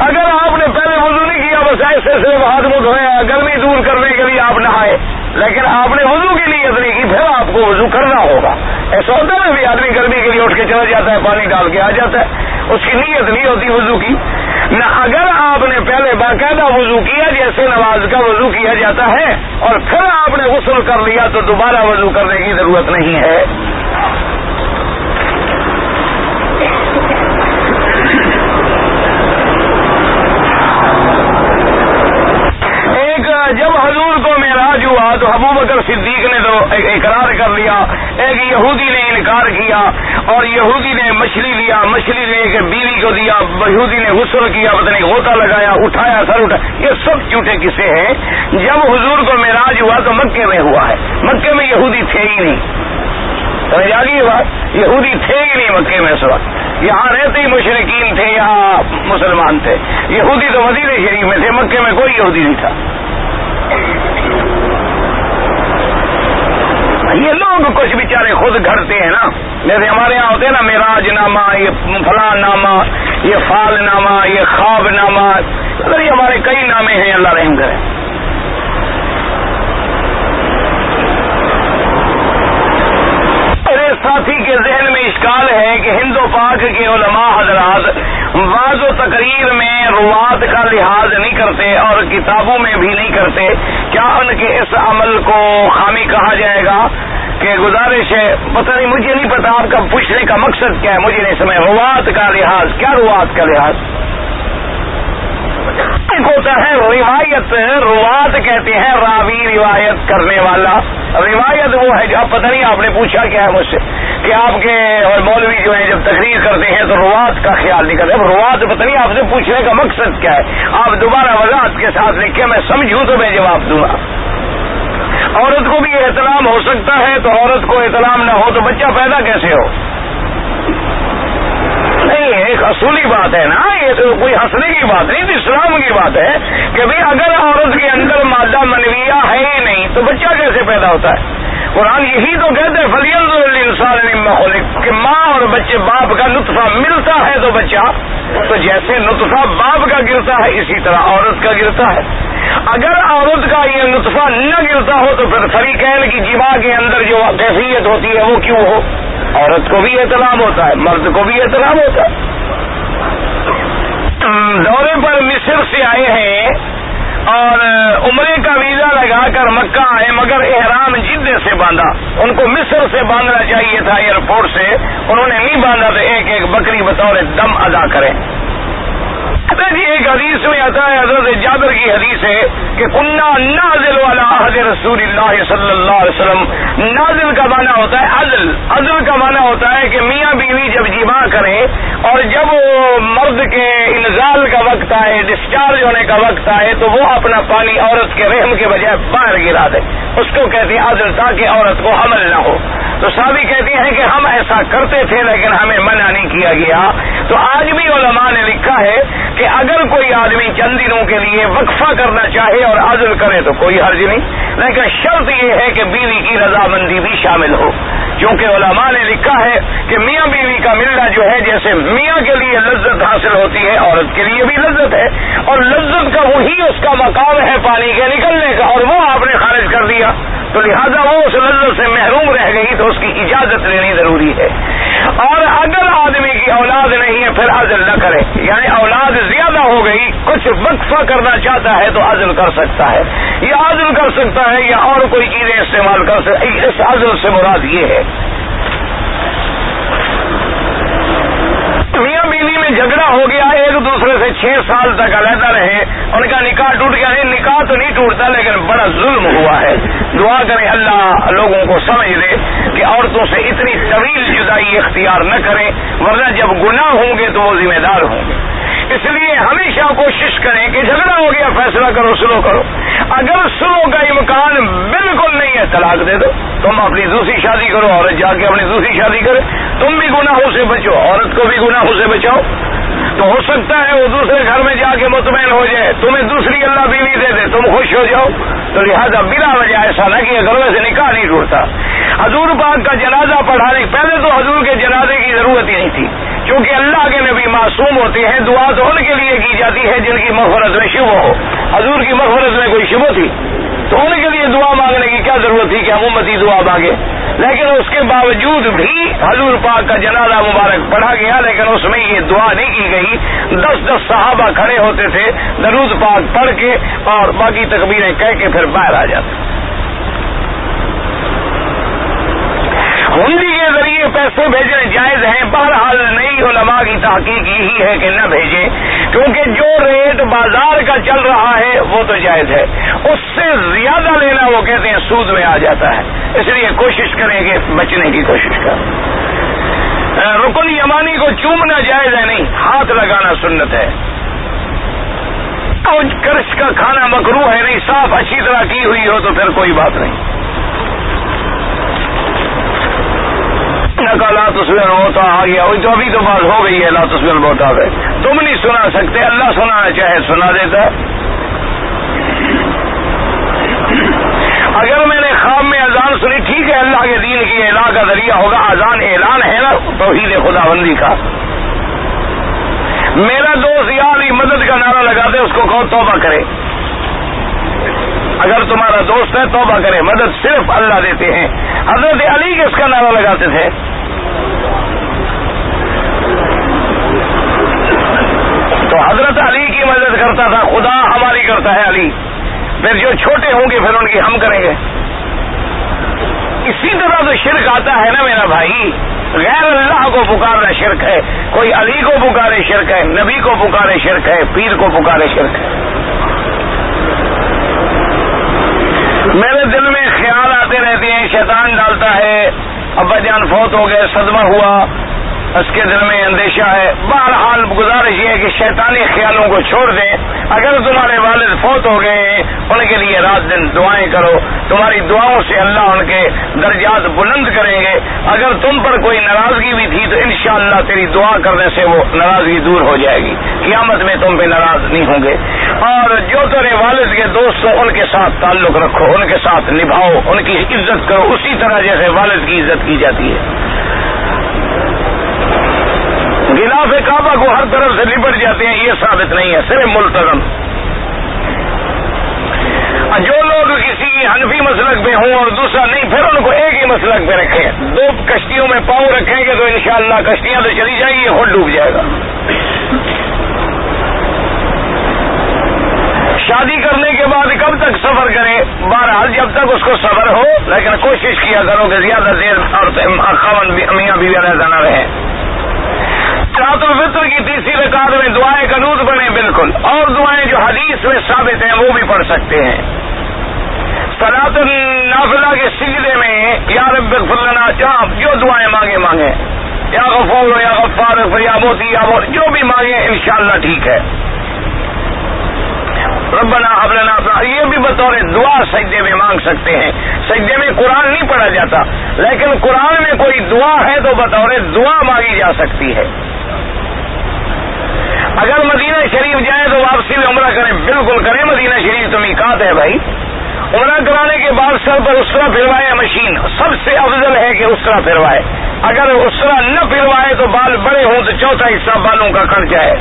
اگر آپ نے پہلے وضو نہیں کیا، بس ایسے صرف ہاتھ منہ دھویا، گرمی دور کرنے کے لیے آپ نہائے لیکن آپ نے وضو کی نیت نہیں کی، پھر آپ کو وضو کرنا ہوگا۔ ایسا ہوتا ہے نا بھی آدمی گرمی کے لیے اٹھ کے چلا جاتا ہے، پانی ڈال کے آ جاتا ہے، اس کی نیت نہیں ہوتی وضو کی نہ۔ اگر آپ نے پہلے باقاعدہ وضو کیا جیسے نماز کا وضو کیا جاتا ہے اور پھر آپ نے غسل کر لیا تو دوبارہ وضو کرنے کی ضرورت نہیں ہے۔ جب حضور کو معراج ہوا تو ابو بکر صدیق نے تو اقرار کر لیا، ایک یہودی نے انکار کیا اور یہودی نے مچھلی لیا، مچھلی لے کے بیوی کو دیا، یہودی نے غسل کیا، پتہ نہیں غوطہ لگایا، اٹھایا، سر اٹھایا، یہ سب جھوٹے قصے ہیں۔ جب حضور کو معراج ہوا تو مکے میں ہوا ہے، مکے میں یہودی تھے ہی نہیں، سمجھ آ گئی بات؟ یہودی تھے ہی نہیں مکے میں اس وقت، یہاں رہتے ہی مشرکین تھے، یہاں مسلمان تھے۔ یہودی تو مدینہ شریف میں تھے، مکے میں کوئی یہودی نہیں تھا۔ یہ لوگ کچھ بیچارے خود گھڑتے ہیں نا، جیسے ہمارے یہاں ہوتے ہیں نا معراج نامہ، یہ فلاں نامہ، یہ فال نامہ، یہ خواب نامہ، یہ ہمارے کئی نامے ہیں، اللہ رحم کرے۔ میرے ساتھی کے ذہن میں اشکال ہے کہ ہند و پاک کے علماء حضرات بعض و تقریر میں روات کا لحاظ نہیں کرتے اور کتابوں میں بھی نہیں کرتے، کیا ان کے اس عمل کو خامی کہا جائے گا؟ کہ گزارش ہے، پتہ نہیں، مجھے نہیں پتا آپ کا پوچھنے کا مقصد کیا ہے، مجھے نہیں سمجھ۔ روات کا لحاظ کیا؟ روات کا لحاظ ہوتا ہے روایت، روات کہتے ہیں راوی، روایت کرنے والا۔ روایت وہ ہے جو، پتہ نہیں آپ نے پوچھا کیا ہے مجھ سے کہ آپ کے اور مولوی جو ہیں جب تقریر کرتے ہیں تو روات کا خیال نہیں کرتے۔ اب روات پتہ نہیں آپ سے پوچھنے کا مقصد کیا ہے، آپ دوبارہ وضاحت کے ساتھ لکھیں، میں سمجھوں تو میں جواب دوں گا۔ عورت کو بھی احترام ہو سکتا ہے تو عورت کو احترام نہ ہو تو بچہ پیدا کیسے ہو؟ نہیں، ایک اصولی بات ہے نا، یہ تو کوئی ہنسنے کی بات نہیں، اسلام کی بات ہے کہ بھئی اگر عورت کے اندر مادہ منویہ ہے ہی نہیں تو بچہ کیسے پیدا ہوتا ہے؟ قرآن یہی تو کہتے ہیں فَلْيَنظُرِ الْإِنسَانُ مِمَّا خُلِقَ، کہ ماں اور بچے باپ کا نطفہ ملتا ہے تو بچہ، تو جیسے نطفہ باپ کا گرتا ہے اسی طرح عورت کا گرتا ہے۔ اگر عورت کا یہ نطفہ نہ گرتا ہو تو پھر فریقین کی جماع کے اندر جو کیفیت ہوتی ہے وہ کیوں ہو؟ عورت کو بھی احترام ہوتا ہے، مرد کو بھی احترام ہوتا ہے۔ دورے پر مصر سے آئے ہیں اور عمرے کا ویزا لگا کر مکہ آئے مگر احرام جدہ سے باندھا، ان کو مصر سے باندھنا چاہیے تھا ایئرپورٹ سے، انہوں نے نہیں باندھا تو ایک ایک بکری بطور دم ادا کریں۔ جی ایک حدیث میں آتا ہے، حضرت جابر کی حدیث ہے کہ کنا نازل علی عہد رسول اللہ صلی اللہ علیہ وسلم۔ نازل کا معنی ہوتا ہے عدل، عدل کا معنی ہوتا ہے کہ میاں بیوی جب جماع کریں اور جب مرد کے انزال کا وقت آئے، ڈسچارج ہونے کا وقت آئے تو وہ اپنا پانی عورت کے رحم کے بجائے باہر گرا دے، اس کو کہتے ہیں عدل، تاکہ عورت کو حمل نہ ہو۔ تو صحابی کہتے ہیں کہ ہم ایسا کرتے تھے لیکن ہمیں منع نہیں کیا گیا. تو آج بھی علماء نے لکھا ہے کہ اگر کوئی آدمی چند دنوں کے لیے وقفہ کرنا چاہے اور عزل کرے تو کوئی حرج نہیں، لیکن شرط یہ ہے کہ بیوی کی رضامندی بھی شامل ہو، کیونکہ علماء نے لکھا ہے کہ میاں بیوی کا ملنا جو ہے جیسے میاں کے لیے لذت حاصل ہوتی ہے عورت کے لیے بھی لذت ہے، اور لذت کا وہی اس کا مقام ہے پانی کے نکلنے کا، اور وہ آپ نے خارج کر دیا تو لہذا وہ اس لذت سے محروم رہ گئی تو اس کی اجازت لینی ضروری ہے. اور اگر آدمی کی اولاد نہیں ہے پھر عزل نہ کرے، یعنی اولاد زیادہ ہو گئی کچھ وقفہ کرنا چاہتا ہے تو عزل کر سکتا ہے، یا عزل کر سکتا ہے یا اور کوئی چیزیں استعمال کر سکتا ہے. اس عزل سے مراد یہ ہے میاں بیوی میں جھگڑا ہو گیا، ایک دوسرے سے 6 سال تک علیحدہ رہے، ان کا نکاح ٹوٹ گیا. نکاح تو نہیں ٹوٹتا لیکن بڑا ظلم ہوا ہے. دعا کریں اللہ لوگوں کو سمجھ دے کہ عورتوں سے اتنی طویل جدائی اختیار نہ کریں، ورنہ جب گناہ ہوں گے تو وہ ذمہ دار ہوں گے. اس لیے ہمیشہ کوشش کریں کہ جھگڑا ہو گیا فیصلہ کرو، سلو کرو. اگر سلو کا امکان بالکل نہیں ہے طلاق دے دو، تم اپنی دوسری شادی کرو، عورت جا کے اپنی دوسری شادی کرے، تم بھی گناہوں سے بچو، عورت کو بھی گناہوں سے بچاؤ. تو ہو سکتا ہے وہ دوسرے گھر میں جا کے مطمئن ہو جائے، تمہیں دوسری اللہ بیوی دے دے، تم خوش ہو جاؤ. تو لہذا بلا وجہ ایسا نہ کیا کرو، ایسے نکاح نہیں ٹوٹتا. حضور پاک کا جنازہ پڑھانے پہلے تو حضور کے جنازے کی ضرورت ہی نہیں تھی، کیونکہ اللہ کے نبی معصوم ہوتے ہیں. دعا تو ان کے لیے کی جاتی ہے جن کی مغفرت میں شبہ ہو. حضور کی مغفرت میں کوئی شبہ تھی تو ان کے لیے دعا مانگنے کی کیا ضرورت تھی کہ ہم امتی دعا مانگے. لیکن اس کے باوجود بھی حضور پاک کا جنازہ مبارک پڑھا گیا، لیکن اس میں یہ دعا نہیں کی گئی. 10 صحابہ کھڑے ہوتے تھے درود پاک پڑھ کے اور باقی تکبیریں کہہ کے پھر باہر آ جاتے. ہنڈی کے ذریعے پیسے بھیجنے جائز ہیں، بہرحال نئی علماء کی تحقیق یہی ہے کہ نہ بھیجیں، کیونکہ جو ریٹ بازار کا چل رہا ہے وہ تو جائز ہے، اس سے زیادہ لینا وہ کہتے ہیں سود میں آ جاتا ہے. اس لیے کوشش کریں کہ بچنے کی کوشش کریں. رکن یمانی کو چومنا جائز ہے نہیں، ہاتھ لگانا سنت ہے. کرش کا کھانا مکروہ ہے نہیں، صاف اچھی طرح کی ہوئی ہو تو پھر کوئی بات نہیں. لا تصویر ہوتا آ گیا، تو ابھی تو بات ہو گئی ہے لا تصویر ہوتا ہے، تم نہیں سنا سکتے، اللہ سنانا چاہے سنا دیتا. اگر میں نے خواب میں اذان سنی ٹھیک ہے، اللہ کے دین کی اعلاء کا ذریعہ ہوگا. اذان اعلان ہے نا توحید خداوندی کا. میرا دوست یا علی مدد کا نعرہ لگاتے اس کو کہو توبہ کرے. اگر تمہارا دوست ہے توبہ کرے، مدد صرف اللہ دیتے ہیں. حضرت علی کس کا نعرہ لگاتے تھے؟ تو حضرت علی کی مدد کرتا تھا، خدا ہماری کرتا ہے علی. پھر جو چھوٹے ہوں گے پھر ان کی ہم کریں گے. اسی طرح تو شرک آتا ہے نا میرا بھائی، غیر اللہ کو پکارنا شرک ہے. کوئی علی کو پکارے شرک ہے، نبی کو پکارے شرک ہے، پیر کو پکارے شرک ہے. میرے دل میں خیال آتے رہتے ہیں، شیطان ڈالتا ہے، ابا جان فوت ہو گئے، صدمہ ہوا، اس کے دل میں اندیشہ ہے. بہرحال گزارش یہ ہے کہ شیطانی خیالوں کو چھوڑ دیں. اگر تمہارے والد فوت ہو گئے ہیں ان کے لیے رات دن دعائیں کرو، تمہاری دعاؤں سے اللہ ان کے درجات بلند کریں گے. اگر تم پر کوئی ناراضگی بھی تھی تو انشاءاللہ تیری دعا کرنے سے وہ ناراضگی دور ہو جائے گی، قیامت میں تم پہ ناراض نہیں ہوں گے. اور جو تیرے والد کے دوست ہوں ان کے ساتھ تعلق رکھو، ان کے ساتھ نبھاؤ، ان کی عزت کرو اسی طرح جیسے والد کی عزت کی جاتی ہے. غلاف کعبہ کو ہر طرف سے لپٹ جاتے ہیں یہ ثابت نہیں ہے، صرف ملتزم. جو لوگ کسی حنفی مسلک پہ ہوں اور دوسرا نہیں پھر ان کو ایک ہی مسلک پہ رکھیں. 2 کشتیوں میں پاؤں رکھیں گے تو انشاءاللہ کشتیاں تو چلی جائیں گی، خود ڈوب جائے گا. شادی کرنے کے بعد کب تک صبر کرے؟ بہرحال جب تک اس کو صبر ہو، لیکن کوشش کیا کرو کہ زیادہ دیر اور خاوند میاں بیوی علیحدہ نہ رہے. رات الفطر کی تیسری رکعت میں دعائیں قنوت بنے بالکل، اور دعائیں جو حدیث میں ثابت ہیں وہ بھی پڑھ سکتے ہیں. صلاۃ النافلہ کے سجدے میں یا رب اغفر لنا، جو دعائیں مانگے یا غفور یا غفار یا موتی یا جو بھی مانگے انشاءاللہ ٹھیک ہے. ربنا هب لنا، یہ بھی بطور دعا سجدے میں مانگ سکتے ہیں. سجدے میں قرآن نہیں پڑھا جاتا، لیکن قرآن میں کوئی دعا ہے تو بطور دعا مانگی جا سکتی ہے. اگر مدینہ شریف جائیں تو واپسی میں عمرہ کریں، بالکل کریں. مدینہ شریف تو میقات ہے بھائی. عمرہ کرانے کے بعد سر پر اسرا پھروائے مشین، سب سے افضل ہے کہ اسرا پھروائے. اگر اسرا نہ پھروائے تو بال بڑے ہوں تو چوتھا حصہ بالوں کا کٹ جائے.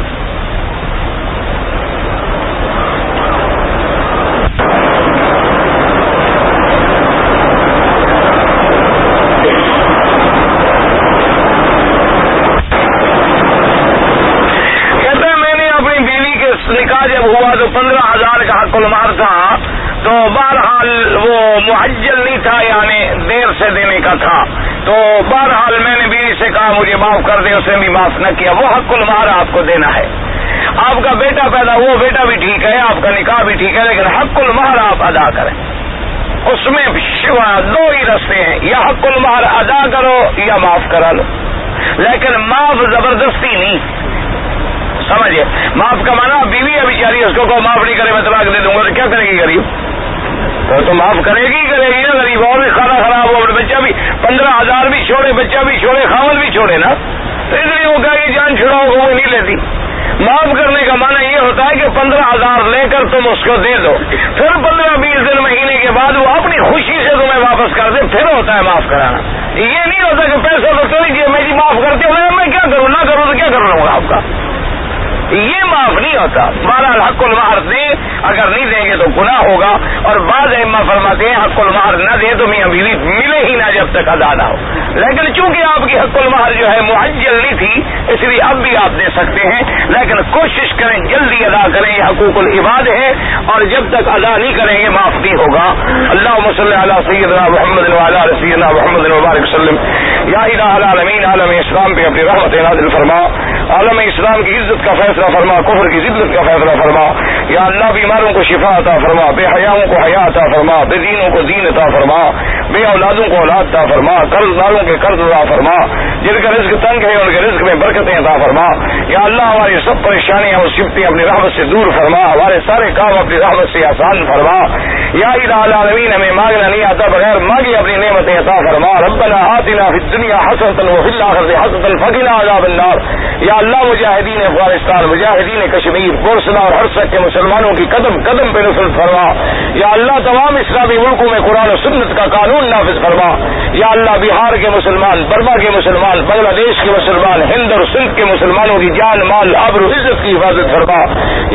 نکاح جب ہوا تو 15,000 کا حق المہر تھا، تو بہرحال وہ معجل نہیں تھا، یعنی دیر سے دینے کا تھا. تو بہرحال میں نے بیوی سے کہا مجھے معاف کر دے، اس نے بھی معاف نہ کیا. وہ حق المہر آپ کو دینا ہے. آپ کا بیٹا پیدا ہوا، بیٹا بھی ٹھیک ہے، آپ کا نکاح بھی ٹھیک ہے، لیکن حق المہر آپ ادا کریں. اس میں دو ہی رستے ہیں، یا حق المہر ادا کرو یا معاف کرا لو، لیکن معاف زبردستی نہیں. سمجھے؟ معاف کا مانا بیوی ہے بیچاری، اس کو معاف نہیں کرے میں طلاق دے دوں گا تو کیا کرے گی غریب؟ تو معاف کرے گی نا غریب. اور بھی کھانا خراب ہو، بچہ بھی 15,000 بھی چھوڑے، بچہ بھی چھوڑے، خاوند بھی چھوڑے نا. تو اس لیے وہ کہا کہ جان چھڑاؤ وہ نہیں لیتی. معاف کرنے کا معنی یہ ہوتا ہے کہ 15,000 لے کر تم اس کو دے دو، پھر 15-20 دن مہینے کے بعد وہ اپنی خوشی سے تمہیں واپس کر دے، پھر ہوتا ہے معاف کرانا. یہ نہیں ہوتا کہ پیسہ تو چلیے میں جی معاف کرتے ہوں، میں کیا کروں، نہ کروں تو کیا کر لوں گا آپ کا. یہ معاف نہیں ہوتا. بہرحال حق المہر دیں، اگر نہیں دیں گے تو گناہ ہوگا. اور بعض ائمہ فرماتے ہیں حق المہر نہ دیں تو میاں بیوی ملے ہی نہ جب تک ادا نہ ہو. لیکن چونکہ آپ کی حق المہر جو ہے معجل نہیں تھی، اس لیے اب بھی آپ دے سکتے ہیں، لیکن کوشش کریں جلدی ادا کریں. یہ حقوق العباد ہے اور جب تک ادا نہیں کریں گے معاف نہیں ہوگا. اللہم صلی علی سیدنا محمد وعلی آل سیدنا محمد وبارک وسلم. یا الہ العالمین، عالم اسلام پہ اپنی رحمت نازل فرما. عالم اسلام کی عزت کا فیصلہ فرما، کفر کی ذلت کا فیصلہ فرما. یا اللہ بیماروں کو شفا عطا فرما، بے حیاؤں کو حیا عطا فرما، بے دینوں کو دین عطا فرما، بے اولادوں کو اولاد عطا فرما، قرض داروں کے قرض عطا فرما، جن کا رزق تنگ ہے ان کے رزق میں برکتیں عطا فرما. یا اللہ ہماری سب پریشانیاں مصیبتیں اپنی رحمت سے دور فرما، ہمارے سارے کام اپنی رحمت سے آسان فرما. یا الہ العالمین ہمیں مانگنا نہیں آتا، بغیر مانگے اپنی نعمتیں عطا فرما. ربنا آتنا فی الدنیا حسنۃ وفی الآخرۃ حسنۃ وقنا عذاب النار. یا اللہ مجاہدین افغانستان، مجاہدین کشمیر، بورسنا اور ہرسک کے مسلمانوں کی قدم قدم پہ نصرت فرما. یا اللہ تمام اسلامی ملکوں میں قرآن و سنت کا قانون نافذ فرما. یا اللہ بہار کے مسلمان، برما کے مسلمان، بنگلہ دیش کے مسلمان، ہند اور سندھ کے مسلمانوں کی جان مال آبرو عزت کی حفاظت فرما.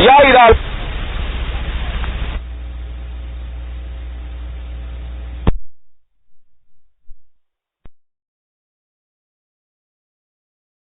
یا الہ